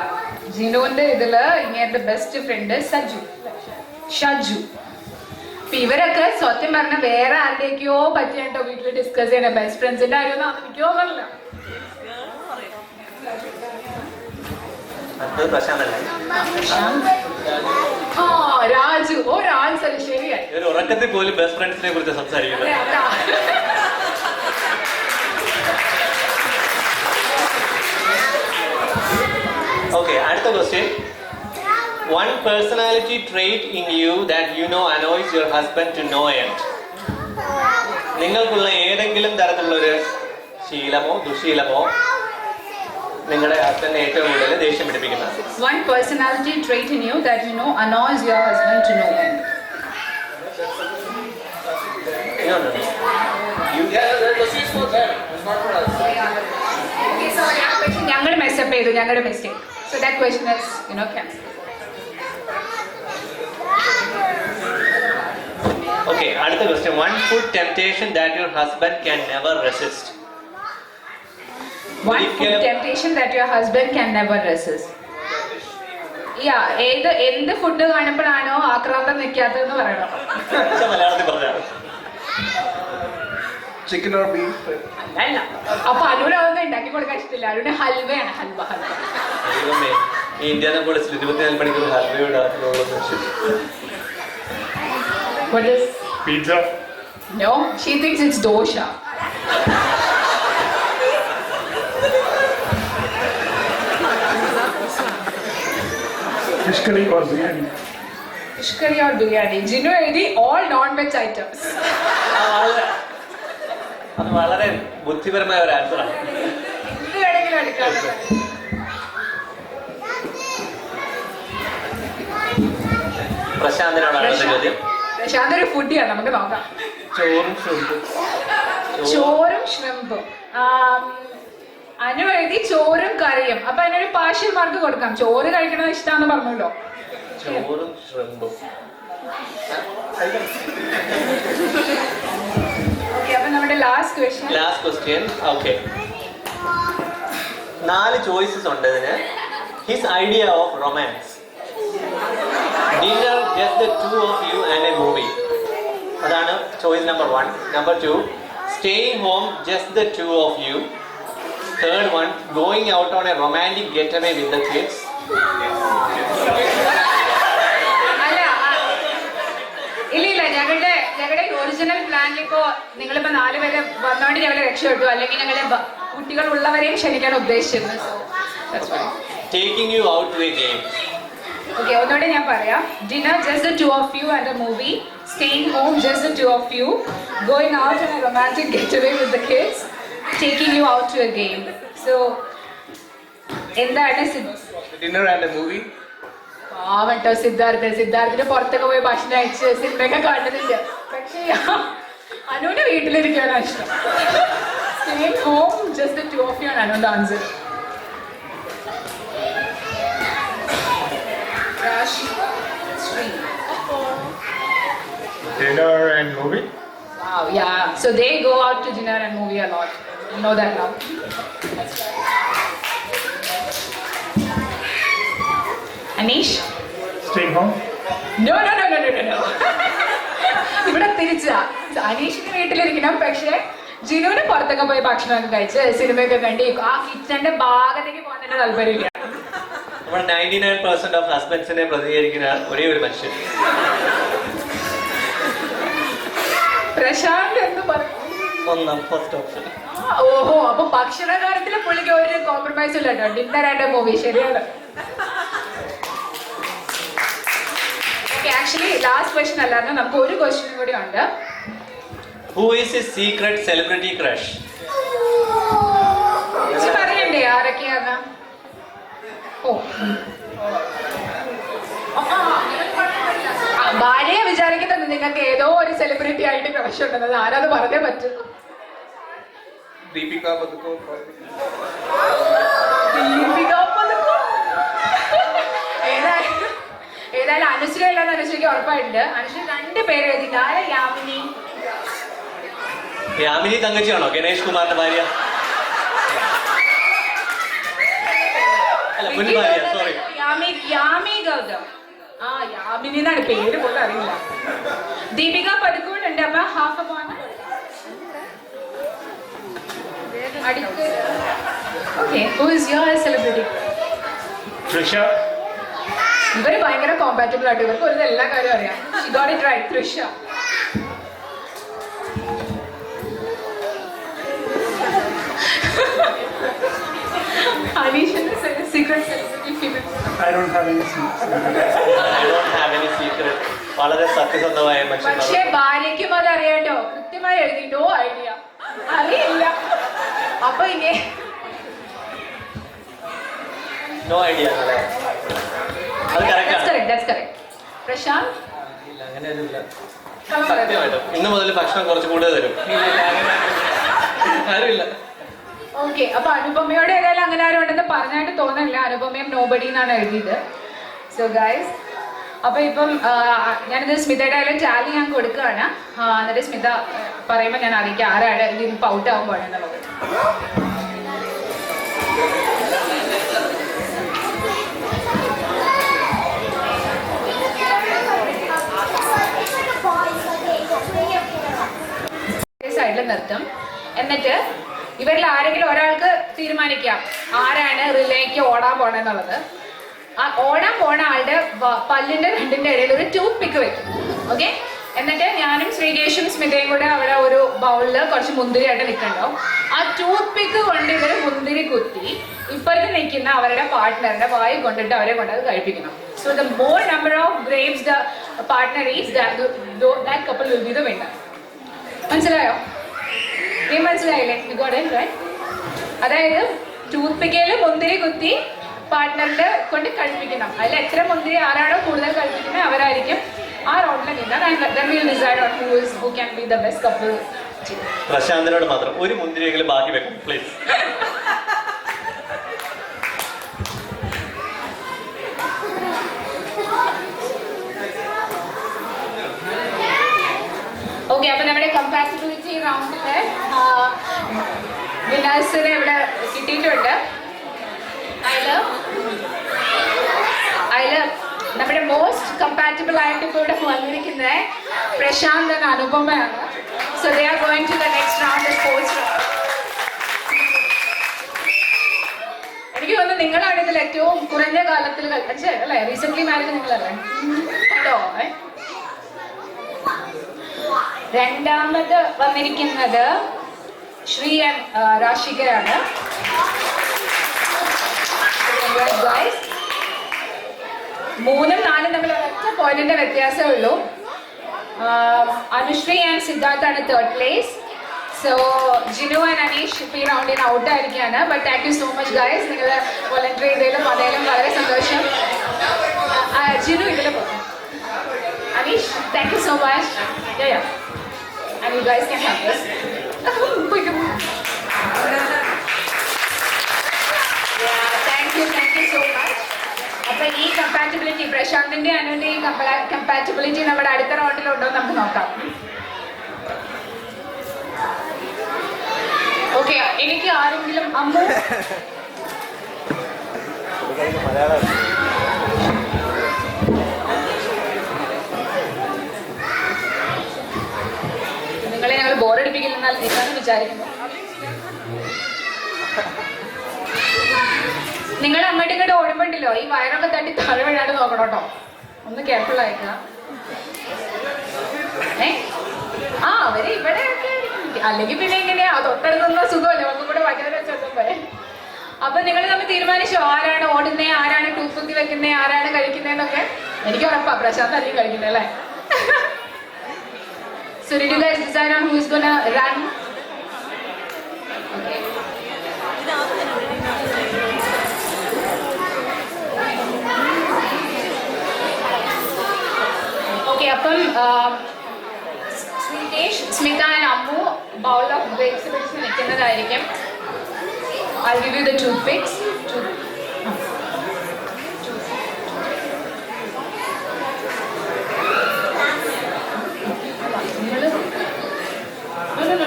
ജിനുവിന്റെ ഇതില് ഇങ്ങനത്തെ ബെസ്റ്റ് ഫ്രണ്ട് ഷജു. അപ്പൊ ഇവരൊക്കെ സത്യം പറഞ്ഞ വേറെ ആരുടെയൊക്കെയോ പറ്റിയാട്ടോ വീട്ടിൽ ഡിസ്കസ് ചെയ്യണ. ബെസ്റ്റ് ഫ്രണ്ട്സിന്റെ കാര്യം എനിക്ക് തോന്നല്ല. രാജു. ഓ രാജു, അത് ശരിയായി. ഒരു ഉറക്കത്തിൽ പോലും ബെസ്റ്റ് ഫ്രണ്ട്സിനെ കുറിച്ച് സംസാരിക്കുന്നത്. ഓക്കെ, അടുത്ത question. one personality trait in you that you know annoys your husband to no end. നിങ്ങൾക്കുള്ള ഏതെങ്കിലും തരത്തിലുള്ള ഒരു ശീലമോ ദുശീലമോ നിങ്ങളുടെ ഹസ്ബൻഡിനെ ഏറ്റവും കൂടുതൽ ദേഷ്യം പിടിപ്പിക്കുന്ന One personality trait in you that you know annoys your husband to no end. Okay, sorry, ആ question ഞങ്ങൾ മെസ്സപ്പ് ചെയ്തു, ഞങ്ങളുടെ mistake. So that question is, cancelled. Okay, അടുത്ത question. One food temptation that your husband can never resist. One food temptation that your husband can never resist. എന്ത് ഫുഡ് കാണുമ്പോഴാണോ ആക്രാന്തം നിൽക്കാത്തതെന്ന് പറയണം. മലയാളത്തിൽ പറഞ്ഞാൽ Chicken or beef? അല്ല, അപ്പൊ അനുവിന് അതൊന്നും ഉണ്ടാക്കി കൊടുക്കാൻ ഇഷ്ടമില്ല. അനുവിന് ഹൽവയാണ്, ഹൽവ. ദൈവമേ, ഈ ഇന്ത്യനെ പോലീസിൽ 24 മണിക്കൂർ ഹൽവയുടെ What is? Pizza? No, she thinks it's dosha. Fish curry or biryani? Fish curry or biryani. Jinu edi all non-veg items. അത് വളരെ ബുദ്ധിപരമായ ഒരു ആൻസറാണ്. എന്ത് വേണമെങ്കിലും എടുക്കാം. പ്രശാന്തിനോടാണ് അടുത്ത ചോദ്യം. പ്രശാന്ത് ഒരു ഫുഡിയാണ്, നമുക്ക് നോക്കാം. ചോറും ഷ്രിമ്പും. അനു എഴുതി ചോറും കറിയും. അപ്പൊ അതിനൊരു പാർഷ്യൽ മാർക്ക് കൊടുക്കാം. ചോറ് കഴിക്കണത് ഇഷ്ടമാണെന്ന് പറഞ്ഞല്ലോ. ചോറും ഷ്രിമ്പും. ഓക്കെ, അപ്പൊ നമ്മുടെ ലാസ്റ്റ് ക്വസ്റ്റ്യൻ. ഓക്കെ, 4 ചോയ്സസ് ഉണ്ട് ഇതിന്. His idea of romance. Dinner just the 2 of you and a movie. അതാണ് choice number 1. Number 2, staying home just the 2 of you. Third one, going out on a romantic getaway with the kids. ഇല്ല, ഞങ്ങളുടെ ഒറിജിനൽ പ്ലാനിൽ ഇപ്പോ നിങ്ങളിപ്പോ 4 പേര് വന്നോണ്ട് ഞങ്ങളെ രക്ഷപ്പെട്ടു, അല്ലെങ്കിൽ ഞങ്ങളെ കുട്ടികൾ ഉള്ളവരെയും ക്ഷണിക്കാൻ ഉദ്ദേശിച്ചിരുന്നു. Taking you out to a game. Okay, ഒന്നുകൂടെ ഞാൻ പറയാം. Dinner just the 2 of you and a movie. Staying home just the 2 of you. Going out on a romantic getaway with the kids. Taking you out to a game. So, എന്താണ് Dinner and a movie? പാവട്ടോ സിദ്ധാർത്ഥിന് പുറത്തൊക്കെ പോയി ഭക്ഷണം കഴിച്ച് സിനിമയൊക്കെ കണ്ടതില്ല. പക്ഷേ അനുവിന്റെ വീട്ടിലിരിക്കാനാണ് ഇഷ്ടം. Staying home just the 2 of you ആണ് അനുവിന്റെ answer. Dinner and movie? Wow, yeah. So they go out to dinner and movie a lot. You know that now. Anish? Staying home? No. ഇവിടെ തിരിച്ചാ. അനീഷിന്റെ വീട്ടിലിരിക്കണം, പക്ഷേ ജിനുവിന് പുറത്തൊക്കെ പോയി ഭക്ഷണമൊക്കെ കഴിച്ച് സിനിമയൊക്കെ കണ്ടി ആ കിച്ചന്റെ ഭാഗത്തേക്ക് പോകാൻ തന്നെ താല്പര്യമില്ല. നമ്മൾ 99% ഓഫ് ഹസ്ബൻഡ്സിനെ പ്രതികരിക്കുന്ന ഒരേ ഒരു മനുഷ്യൻ. പ്രശാന്ത് എന്ന് പറയും. First option. ഓഹോ, അപ്പൊ ഭക്ഷണ കാര്യത്തില് പുള്ളിക്ക് ഒരു കോംപ്രമൈസ് ഇല്ല കേട്ടോ. ഡിന്നർ ആൻഡ് മൂവി ശരിയാണ്. ഓക്കെ, ആക്ച്വലി ലാസ്റ്റ് ക്വസ്റ്റ്യൻ അല്ലായിരുന്നു, നമുക്ക് ഒരു ക്വസ്റ്റ്യൻ കൂടി ഉണ്ട്. Who is his secret celebrity crush? പറയണ്ടേ ആരൊക്കെയാന്ന്? ഓ, ഭാര്യയെ വിചാരിക്കുന്നത് നിങ്ങൾക്ക് ഏതോ ഒരു സെലിബ്രിറ്റി ആയിട്ട് ക്രഷ് ഉണ്ടെന്നത് ആരാത് പറഞ്ഞേ പറ്റും. Deepika Padukone. ഏതായാലും അനുശ്രീ അല്ലാന്ന് അനുശ്രീക്ക് ഉറപ്പായിട്ടുണ്ട്. അനുശ്രീ 2 പേര് എഴുതിയിട്ട് ആരാ? യാമിനി തങ്കച്ചിയാണോ ഗണേഷ് കുമാറിന്റെ ഭാര്യ? അല്ല, മുൻ ഭാര്യ, സോറി. യാമി ഗൗതം. ആ, യാമിനി എന്നാണ് പേര് പോലും അറിയില്ല. ദീപിക പടുക്കോൺ ഉണ്ട്. അപ്പൊ ഹാഫ് അപ്പ് ആണ്. Okay, who is your celebrity? Trisha? ഇവര് ഭയങ്കര കോമ്പാറ്റബിൾ ആയിട്ട്, ഇവർക്ക് ഒരു എല്ലാ കാര്യവും അറിയാം. She got it right, Trisha. Anish is a secret celebrity I don't have any seats. I don't have any secret. വളരെ സത്യസന്ധമായ പക്ഷേ മനുഷ്യൻ. ഭാര്യയ്ക്കും അത് അറിയാട്ടോ, കൃത്യമായി എഴുതി നോ ഐഡിയ, അറിയില്ല. അപ്പൊ ഇനി നോ ഐഡിയ. അത് കറക്റ്റ്. പ്രശാന്ത് അങ്ങനെ ഒന്നുമില്ല. കള്ളം പറയാം. സത്യമായിട്ടും ഇന്ന് മുതൽ ഭക്ഷണം കുറച്ച് കൂടുതൽ തരും. ആരുമില്ല. ഓക്കെ, അപ്പൊ അനുപമയോടെ ഏതായാലും അങ്ങനെ ആരും ഉണ്ടെന്ന് പറഞ്ഞായിട്ട് തോന്നില്ല. അനുപമയും നോബഡി എന്നാണ് എഴുതിയത്. സോ ഗൈസ്, അപ്പൊ ഇപ്പം ഞാനിത് സ്മിതയുടെ ആയാലും ടാലി ഞാൻ കൊടുക്കുകയാണ്. എന്നിട്ട് സ്മിത പറയുമ്പോൾ ഞാൻ അറിയിക്കാം ആരാണ് ഇത് ഇപ്പം ഔട്ട് ആവാൻ പാടുന്നുള്ളത്. സൈഡിൽ നിർത്തും. എന്നിട്ട് ഇവരിൽ ആരെങ്കിലും ഒരാൾക്ക് തീരുമാനിക്കാം ആരാണ് റിലേക്ക് ഓടാൻ പോണെന്നുള്ളത്. ആ ഓടാൻ പോണ ആളുടെ പല്ലിന്റെ രണ്ടിന്റെ ഇടയിൽ ഒരു ടൂത്ത് പിക്ക് വെക്കും. ഓക്കെ, എന്നിട്ട് ഞാനും ശ്രീകേഷും സ്മിതയും കൂടെ അവിടെ ഒരു ബൗളില് കുറച്ച് മുന്തിരിയായിട്ട് നിൽക്കണ്ടാവും. ആ ടൂത്ത് പിക്ക് കൊണ്ട് ഇവർ മുന്തിരി കുത്തി ഇപ്പുറത്ത് നിൽക്കുന്ന അവരുടെ പാർട്ട്ണറിന്റെ വായി കൊണ്ടിട്ട് അവരെ കൊണ്ട് അത് കഴിപ്പിക്കണം. So the more number of grapes the partner is that couple will be the winner. മനസ്സിലായോ? നീ മനസ്സിലായില്ലേ? അതായത് ടൂത്ത് പിക്കയിൽ മുന്തിരി കുത്തി പാർട്ട്ണറിന്റെ കൊണ്ട് കഴിപ്പിക്കണം. അതിൽ എത്ര മുന്തിരി ആരാണോ കൂടുതൽ കഴിപ്പിക്കുന്നത് അവരായിരിക്കും ആ റൗണ്ടിൽ നിന്നത്. പ്രശാന്തിനോട് മാത്രം ഒരു മുന്തിരിയെങ്കിലും ബാക്കി വെക്കും പ്ലീസ്. ഓക്കെ, അപ്പൊ നമ്മുടെ കമ്പാറ്റബിലിറ്റി റൗണ്ടില് വിനേഴ്സിനെ ഇവിടെ കിട്ടിയിട്ടുണ്ട്. അതില് നമ്മുടെ മോസ്റ്റ് കമ്പാറ്റബിൾ ആയിട്ട് ഇപ്പോൾ ഇവിടെ വന്നിരിക്കുന്നത് പ്രശാന്ത് എന്ന അനുപമയാണ്. So they are going to the next round, sports round. എനിക്ക് തോന്നുന്നു നിങ്ങളാണ് ഇതിൽ ഏറ്റവും കുറഞ്ഞ കാലത്തിൽ അല്ലേ? റീസെന്റ് മാരേജ് നിങ്ങളല്ലേ? കേട്ടോ? രണ്ടാമത് വന്നിരിക്കുന്നത് ശ്രീ രാശികരാണ്. മൂന്നും നാലും തമ്മിൽ ഒരൊറ്റ പോയിന്റിന്റെ വ്യത്യാസമേ ഉള്ളൂ. അനുശ്രീ ആൻഡ് സിദ്ധാർത്ഥാണ് third place. So Jinu and Aneesh ഈ റൗണ്ടിന് ഔട്ട് ആയിരിക്കുകയാണ്. But thank you so much guys, നിങ്ങൾ വോളണ്ടറി ചെയ്തതിലും അതേലും വളരെ സന്തോഷം. ജിനു ഇതിൽ പോകും. Anish, thank you so much. Yeah. And you guys can have this. Yeah, thank you so much. അപ്പൊ ഈ കമ്പാറ്റബിലിറ്റി പ്രശാന്തിന്റെ അനുവിന്റെ ഈ കമ്പാറ്റബിലിറ്റി നമ്മുടെ അടുത്ത റൗണ്ടിലുണ്ടോ നമുക്ക് നോക്കാം. ഓക്കെ, എനിക്ക് ആരെങ്കിലും അമ്മു നിങ്ങളെ ഞങ്ങൾ ബോറടിപ്പിക്കില്ലെന്നാൽ നിങ്ങളെന്ന് വിചാരിക്കുന്നു. നിങ്ങൾ അങ്ങോട്ടും ഇങ്ങോട്ട് ഓടുമ്പോണ്ടല്ലോ ഈ വയറൊക്കെ തട്ടി താഴെ വീഴാണ്ട് നോക്കണം കേട്ടോ. ഒന്ന് കെയർഫുൾ ആയിരിക്കുക. അവര് ഇവിടെ അല്ലെങ്കിൽ പിന്നെ എങ്ങനെയാ തൊട്ടടുത്തുന്ന സുഖമല്ലേ ഒന്നും കൂടെ വചനം വെച്ചോട്ടെ. അപ്പൊ നിങ്ങൾ തമ്മിൽ തീരുമാനിച്ചോ ആരാണ് ഓടുന്നേ, ആരാണ് ടൂപ്പുത്തി വെക്കുന്നേ, ആരാണ് കഴിക്കുന്നേന്നൊക്കെ? എനിക്ക് ഉറപ്പാ പ്രശാന്ത് ആയിരിക്കും കഴിക്കുന്നേ അല്ലേ? So did you guys decide on who is gonna run? Okay. Okay, അപ്പം Sreekesh, Smitha and Ammu bowl of grapes പിടിച്ച് നിൽക്കുന്നതായിരിക്കും. I'll give you the toothpicks.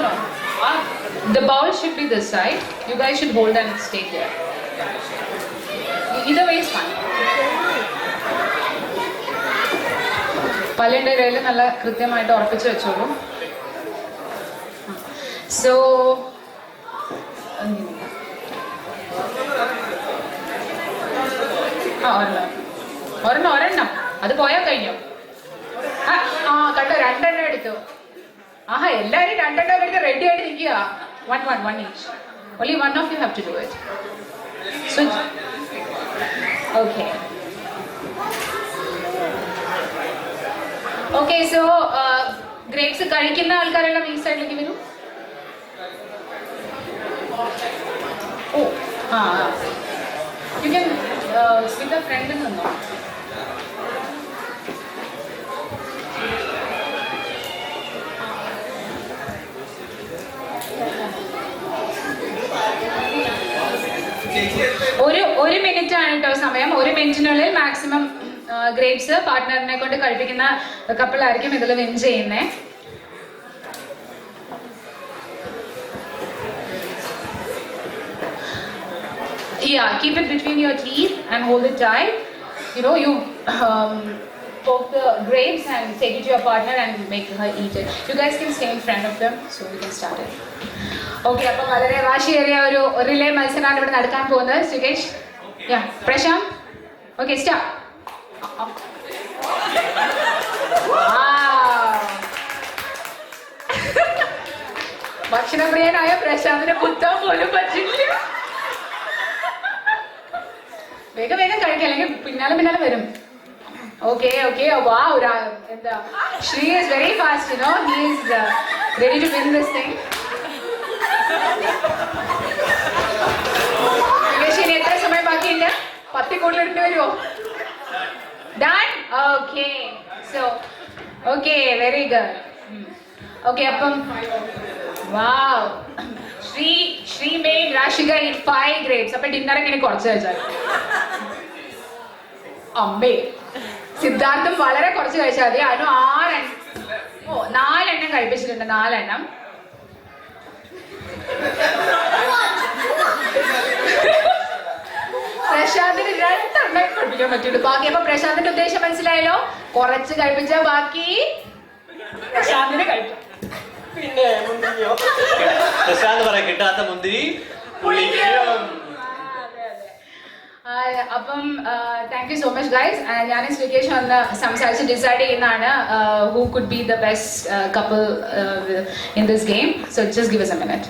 No. The bowl should be this side. You guys should hold and stay there. Either way is fine. പല്ലിൻ്റെ ഇടയിൽ നല്ല കൃത്യമായിട്ട് ഉറപ്പിച്ച് വെച്ചോളൂ. സോ ഒരെണ്ണം അത് പോയാൽ കഴിഞ്ഞു. കണ്ടോ, രണ്ടെണ്ണം എടുത്തു. ആഹാ, എല്ലാവരും രണ്ടെണ്ണം എടുത്ത് റെഡി ആയിട്ട് നിൽക്കുക. One each. Only one of you have to do it. So Okay. Okay, so grapes കഴിക്കുന്ന ആൾക്കാരെല്ലാം ഈ സൈഡിലേക്ക് വരും. Oh, you can with a friend നിന്നോ. ഒരു മിനിറ്റ് ആണ് കേട്ടോ സമയം. ഒരു മിനിറ്റിനുള്ളിൽ മാക്സിമം ഗ്രേപ്സ് പാർട്ട്ണറിനെ കൊണ്ട് കഴിപ്പിക്കുന്ന കപ്പിളായിരിക്കും ഇതിൽ വിൻ ചെയ്യുന്നേ. Yeah, keep it between your teeth and hold it tight. You know, you poke the grapes and take it to your partner and make her eat it. You guys can stay in front of them so we can start it. Okay, അപ്പോൾ വളരെ വാശിയേറിയ ഒരു റിലേ മത്സരമാണ് ഇവിടെ നടക്കാൻ പോകുന്നത്. Sukesh, yeah, Prashant, okay, start. ഭക്ഷണപ്രിയനായ പ്രശാന്തിനെ കുത്താൻ പോലും പറ്റില്ല. വേഗം വേഗം കഴിക്കാം, അല്ലെങ്കിൽ പിന്നാലെ വരും. Okay, wow, എന്താ, Shri is very fast, you know, he is ready to win this thing. ഇനി എത്ര സമയം ബാക്കിയുണ്ട്? 10 കൂടുതൽ ഇട്ട് വരുമോ? Done? Okay, so, okay, very good. Okay, അപ്പം wow, Shri made Rashika eat 5 grapes. അപ്പം ഡിന്നറൊക്കെ ഇനി കുറച്ച് കഴിച്ചാൽ. അമ്മേ, സിദ്ധാർത്ഥം വളരെ കുറച്ച് കഴിച്ചാൽ മതി. അതിന് 4 എണ്ണം കഴിപ്പിച്ചിട്ടുണ്ട്. 4 എണ്ണം. പ്രശാന്തിന് 2 എണ്ണം കഴിപ്പിക്കാൻ പറ്റുള്ളൂ. ബാക്കി അപ്പൊ പ്രശാന്തിന്റെ ഉദ്ദേശം മനസ്സിലായല്ലോ? കുറച്ച് കഴിപ്പിച്ചാൽ ബാക്കി പ്രശാന്തിന് കഴിക്കും. പിന്നെ പ്രശാന്ത് പറയാം, കിട്ടാത്ത മുന്തിരി അപ്പം thank you so much guys. ഞാൻ ശ്രീകേഷ് വന്ന് സംസാരിച്ച് ഡിസൈഡ് ചെയ്യുന്നതാണ് who could be the best couple in this game. So just give us a minute.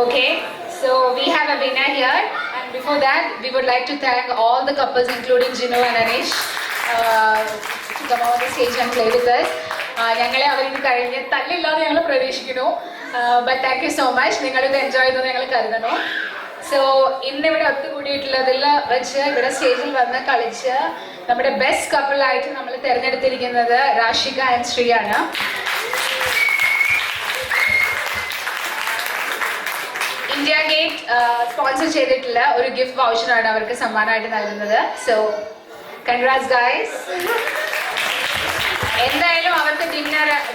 Okay, so we have a winner here, and before that, we would like to thank all the couples, including Jinu and Anish, to come on the stage and play with us. ഞങ്ങളെ അവരിന് കഴിഞ്ഞ് തല്ലില്ലാതെ ഞങ്ങൾ പ്രതീക്ഷിക്കുന്നു. But thank you so much. നിങ്ങളിത് എൻജോയ് ചെയ്തെന്ന് ഞങ്ങൾ കരുതണു. സോ ഇന്നിവിടെ ഒത്തുകൂടിയിട്ടുള്ളതിൽ വെച്ച് ഇവിടെ സ്റ്റേജിൽ വന്ന് കളിച്ച് നമ്മുടെ ബെസ്റ്റ് കപ്പിളായിട്ട് നമ്മൾ തിരഞ്ഞെടുത്തിരിക്കുന്നത് രാഷിക ആൻഡ് ശ്രീ ആണ്. ഇന്ത്യ ഗേറ്റ് സ്പോൺസർ ചെയ്തിട്ടുള്ള ഒരു ഗിഫ്റ്റ് വൗച്ചറാണ് അവർക്ക് സമ്മാനമായിട്ട് നൽകുന്നത്. So congrats guys. എന്തായാലും അവർക്ക്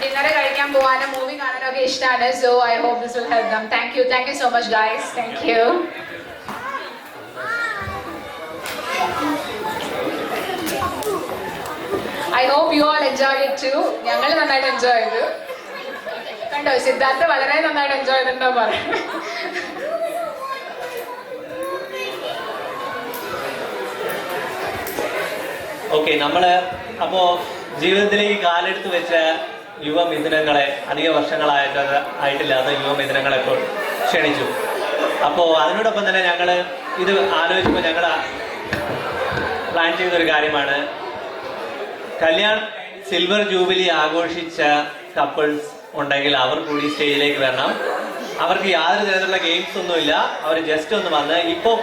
ഡിന്നർ കഴിക്കാൻ പോകാനും മൂവി കാണാനും ഒക്കെ ഇഷ്ടമാണ്. So I hope this will help them. Thank you so much guys. Thank you. I hope you all enjoy it too. ഞങ്ങൾ നന്നായിട്ട് എൻജോയ് ചെയ്തു. കണ്ടോ, സിദ്ധാർത്ഥ വളരെ നന്നായിട്ട് എൻജോയ് ചെയ്തിട്ടുണ്ടോ പറയാം. ഓക്കെ, നമ്മൾ അപ്പോൾ ജീവിതത്തിലേക്ക് കാലെടുത്ത് വെച്ച യുവമിഥുനങ്ങളെ, അധിക വർഷങ്ങളായിട്ടില്ലാത്ത യുവമിഥുനങ്ങളെ ഇപ്പോൾ ക്ഷണിച്ചു. അപ്പോൾ അതിനോടൊപ്പം തന്നെ ഞങ്ങൾ ഇത് ആലോചിക്കുമ്പോൾ ഞങ്ങൾ പ്ലാൻ ചെയ്തൊരു കാര്യമാണ്, കല്യാൺ സിൽവർ ജൂബിലി ആഘോഷിച്ച കപ്പിൾസ് ഉണ്ടെങ്കിൽ അവർ കൂടി സ്റ്റേജിലേക്ക് വരണം. അവർക്ക് യാതൊരു തരത്തിലുള്ള ഗെയിംസ് ഒന്നുമില്ല. അവർ ജസ്റ്റ് ഒന്ന് വന്ന് ഇപ്പോൾ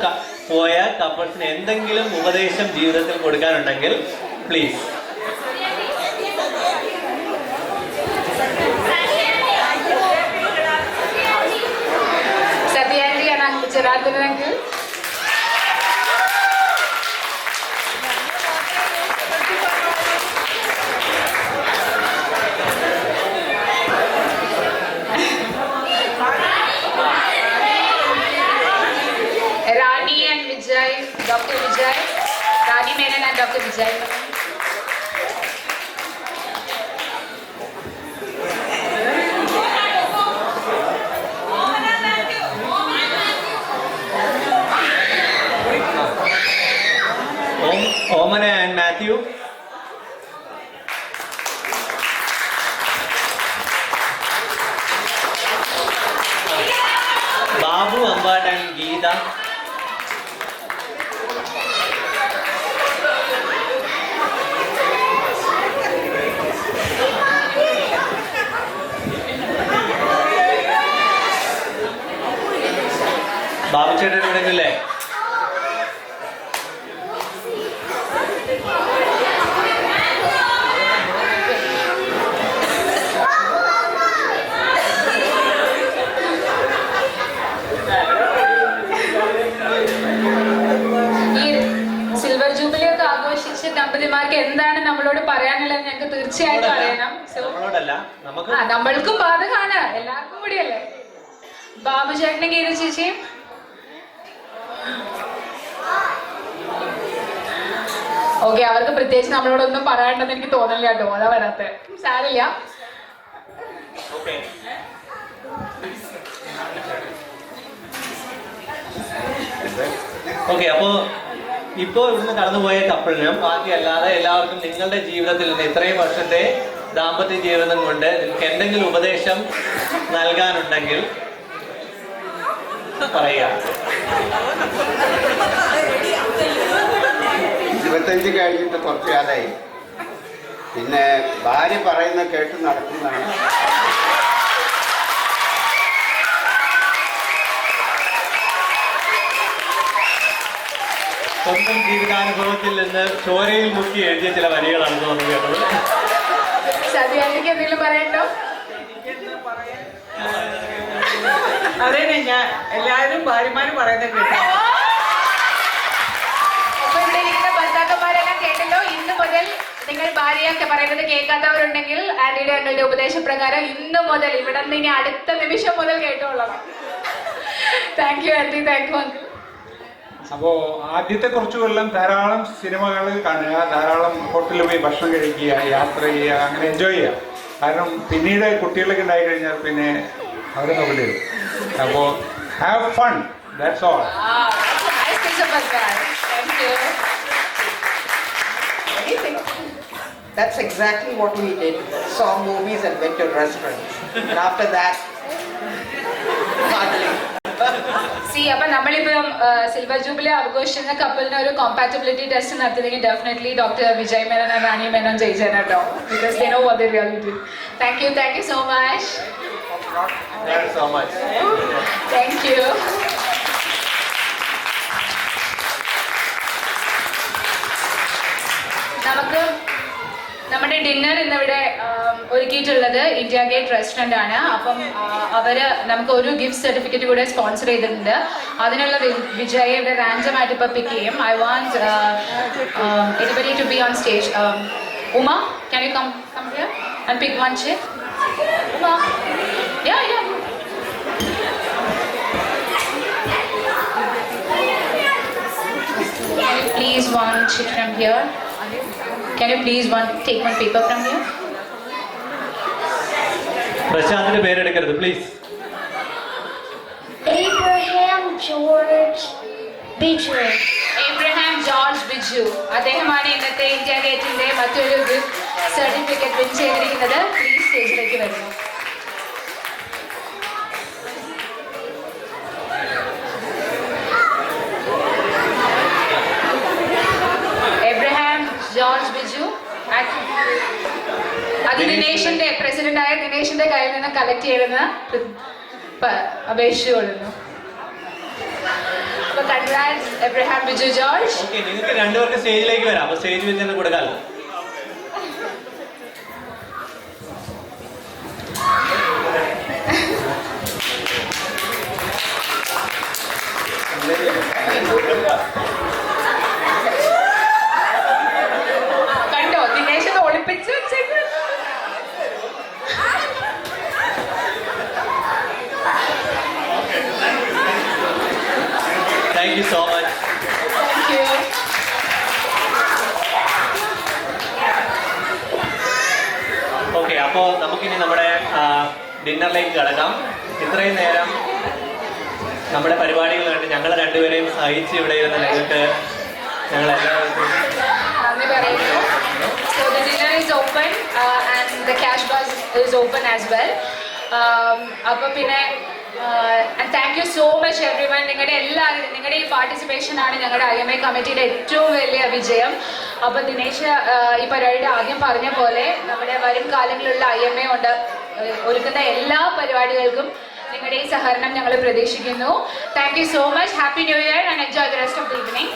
പോയ കപ്പിൾസിന് എന്തെങ്കിലും ഉപദേശം ജീവിതത്തിൽ കൊടുക്കാനുണ്ടെങ്കിൽ please. Satya aunty Janardhanan uncle. Rani and Vijay, Dr. Vijay, Rani Menon and Dr. Vijay. Omana and Matthew. Babu, Ambat and Geeta. Babu ചേട്ടൻ ഉണ്ടെങ്കിലേ സിൽവർ ജൂബിലി ഒക്കെ ആഘോഷിച്ച് ദമ്പതിമാർക്ക് എന്താണ് നമ്മളോട് പറയാനുള്ളത് ഞങ്ങൾക്ക് തീർച്ചയായിട്ടും അറിയണം. നമ്മൾക്കും ബാധകമാണ്, എല്ലാവർക്കും കൂടിയല്ലേ. ബാബു ചേട്ടനും ഗീത ചേച്ചിയും ഓക്കെ. അവർക്ക് പ്രത്യേകിച്ച് നമ്മളോടൊന്നും പറയാണ്ടെന്ന് എനിക്ക് തോന്നില്ല കേട്ടോ, അതാ വരാത്ത. സാരില്ല. ഓക്കെ. അപ്പോൾ ഇപ്പോൾ ഇവിടുന്ന് കടന്നുപോയ കപ്പിളിനും ബാക്കി അല്ലാതെ എല്ലാവർക്കും നിങ്ങളുടെ ജീവിതത്തിൽ നിന്ന് ഇത്രയും വർഷത്തെ ദാമ്പത്യ ജീവിതം കൊണ്ട് നിങ്ങൾക്ക് എന്തെങ്കിലും ഉപദേശം നൽകാനുണ്ടെങ്കിൽ പറയുക. 25 കഴിഞ്ഞിട്ട് കുറച്ച് കാലമായി. പിന്നെ ഭാര്യ പറയുന്ന കേട്ട് നടക്കുന്നതാണ്. സ്വന്തം ജീവിതാനുഭവത്തിൽ നിന്ന് ചോരയിൽ മുക്കി എഴുതിയ ചില വരികളാണ് തോന്നുന്നു കേട്ടത്. സദ്യക്ക് എന്തെങ്കിലും പറയണ്ടോ? അതെ, ഞാൻ എല്ലാവരും ഭാര്യമാര് പറയുന്നത് കേട്ടോ. അപ്പൊ ഇവിടെ ഇരിക്കുന്ന ഭർത്താക്കന്മാരെല്ലാം കേട്ടല്ലോ. ഇന്ന് മുതൽ നിങ്ങൾ ഭാര്യയൊക്കെ പറയുന്നത് കേൾക്കാത്തവരുണ്ടെങ്കിൽ ആന്റിയുടെ ഞങ്ങളുടെ ഉപദേശപ്രകാരം ഇന്ന് മുതൽ ഇവിടെ നിന്ന് ഇനി അടുത്ത നിമിഷം മുതൽ കേട്ടോളാം. Thank you aunty, thank you uncle. അപ്പോൾ ആദ്യത്തെ കുറച്ച് കൊല്ലം ധാരാളം സിനിമകൾ കാണുക, ധാരാളം ഹോട്ടലിൽ പോയി ഭക്ഷണം കഴിക്കുക, യാത്ര ചെയ്യുക, അങ്ങനെ എൻജോയ് ചെയ്യുക. കാരണം പിന്നീട് കുട്ടികളൊക്കെ ഉണ്ടായി കഴിഞ്ഞാൽ പിന്നെ അവരെ നോക്കേണ്ടി വരും. അപ്പോൾ have fun, that's all. That's exactly what we did. Saw movies and went to restaurants. And after that, hardly. അപ്പൊ നമ്മളിപ്പം സിൽവർ ജൂബിലി ആഘോഷിക്കുന്ന കപ്പിളിന് ഒരു കോമ്പാറ്റബിലിറ്റി ടെസ്റ്റ് നടത്തിയെങ്കിൽ definitely doctor Vijay Menon and Rani Menon ജയിച്ചേനെ കേട്ടോ. Because they know what they really do. Thank you so much. Thank you. നമുക്ക് നമ്മുടെ ഡിന്നർ ഇന്നിവിടെ ഒരുക്കിയിട്ടുള്ളത് ഇന്ത്യ ഗേറ്റ് റെസ്റ്റോറൻ്റ് ആണ്. അപ്പം അവര് നമുക്ക് ഒരു ഗിഫ്റ്റ് സർട്ടിഫിക്കറ്റ് കൂടെ സ്പോൺസർ ചെയ്തിട്ടുണ്ട്. അതിനുള്ള വിജയ് ഇവിടെ റാൻഡം ആയിട്ട് ഇപ്പൊ പിക്ക് ചെയ്യും. I want anybody to be on stage. Uma, can you come here and pick one chair? Uma, yeah. Can you please one chair from here? Can you please take one paper from here? പ്രശാന്തിന്റെ പേരെടുക്കരുത് please. Abraham George Biju. Abraham George Biju. അദ്ദേഹമാണ് ഇന്നത്തെ ഇന്ത്യ ഗേറ്റിന്റെ മറ്റൊരു ഗിഫ്റ്റ് സർട്ടിഫിക്കറ്റ് വിൻ ചെയ്തിരിക്കുന്നത്. പ്ലീസ് സ്റ്റേജിലേക്ക് വരുന്നു. ജോർജ് ബിജു അത് ദിനേശിന്റെ പ്രസിഡന്റായ ദിനേശിന്റെ കയ്യിൽ നിന്ന് കളക്ട് ചെയ്യുന്ന അപേക്ഷിച്ചുകൊള്ളുന്നു. അപ്പോൾ congrats Abraham Biju George. Okay, നിങ്ങൾക്ക് രണ്ടുപേർക്ക് സ്റ്റേജിലേക്ക് വരാം. അപ്പോൾ സ്റ്റേജിൽ വെച്ച് തന്നെ കൊടുക്കാമല്ലോ. കണ്ടോ, ദിനേശ് ഒളിപ്പിച്ച് വെച്ചേക്ക്. Thank you so much. Thank you. Okay, അപ്പോൾ നമുക്കിനി നമ്മുടെ ഡിന്നറിലേക്ക് കിടക്കാം. ഇത്രയും നേരം നമ്മുടെ പരിപാടികൾ കണ്ട് ഞങ്ങൾ രണ്ടുപേരെയും സഹിച്ച് ഇവിടെ ഇരുന്ന നിങ്ങൾക്ക് ഞങ്ങൾ എല്ലാവർക്കും നന്ദി പറയുന്നു. So the dinner is open and the cash bus is open as well. അപ്പോൾ പിന്നെ and thank you so much every one. നിങ്ങളുടെ ഈ പാർട്ടിസിപ്പേഷൻ ആണ് ഞങ്ങളുടെ IMA കമ്മിറ്റിയുടെ ഏറ്റവും വലിയ വിജയം. അപ്പോൾ ദിനേശ് ഈ പരിപാടിയുടെ ആദ്യം പറഞ്ഞ പോലെ നമ്മുടെ വരും കാലങ്ങളിലുള്ള IMA കൊണ്ട് ഒരുക്കുന്ന എല്ലാ പരിപാടികൾക്കും നിങ്ങളുടെ ഈ സഹകരണം ഞങ്ങൾ പ്രതീക്ഷിക്കുന്നു. Thank you so much. Happy new year and enjoy the rest of the evening.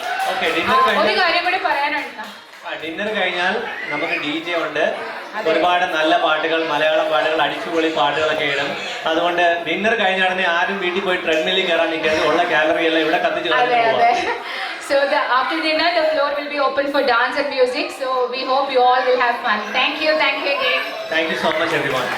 ഒരു കാര്യം കൂടി പറയാനുണ്ട്. ഡിന്നർ കഴിഞ്ഞാൽ നമുക്ക് DJ ഉണ്ട്. ഒരുപാട് നല്ല പാട്ടുകൾ, മലയാളം പാട്ടുകൾ, അടിച്ചുപൊളി പാട്ടുകളൊക്കെ ഇടും. അതുകൊണ്ട് ഡിന്നർ കഴിഞ്ഞാണെങ്കിൽ ആരും വീട്ടിൽ പോയി ട്രെഡ്മില്ലിൽ കയറാൻ നിൽക്കരുത്. ഉള്ള കാലറി എല്ലാം ഇവിടെ കത്തിച്ച് So after dinner the floor will be open for dance and music. So we hope you all will have fun. Thank you again. Thank you so much everyone.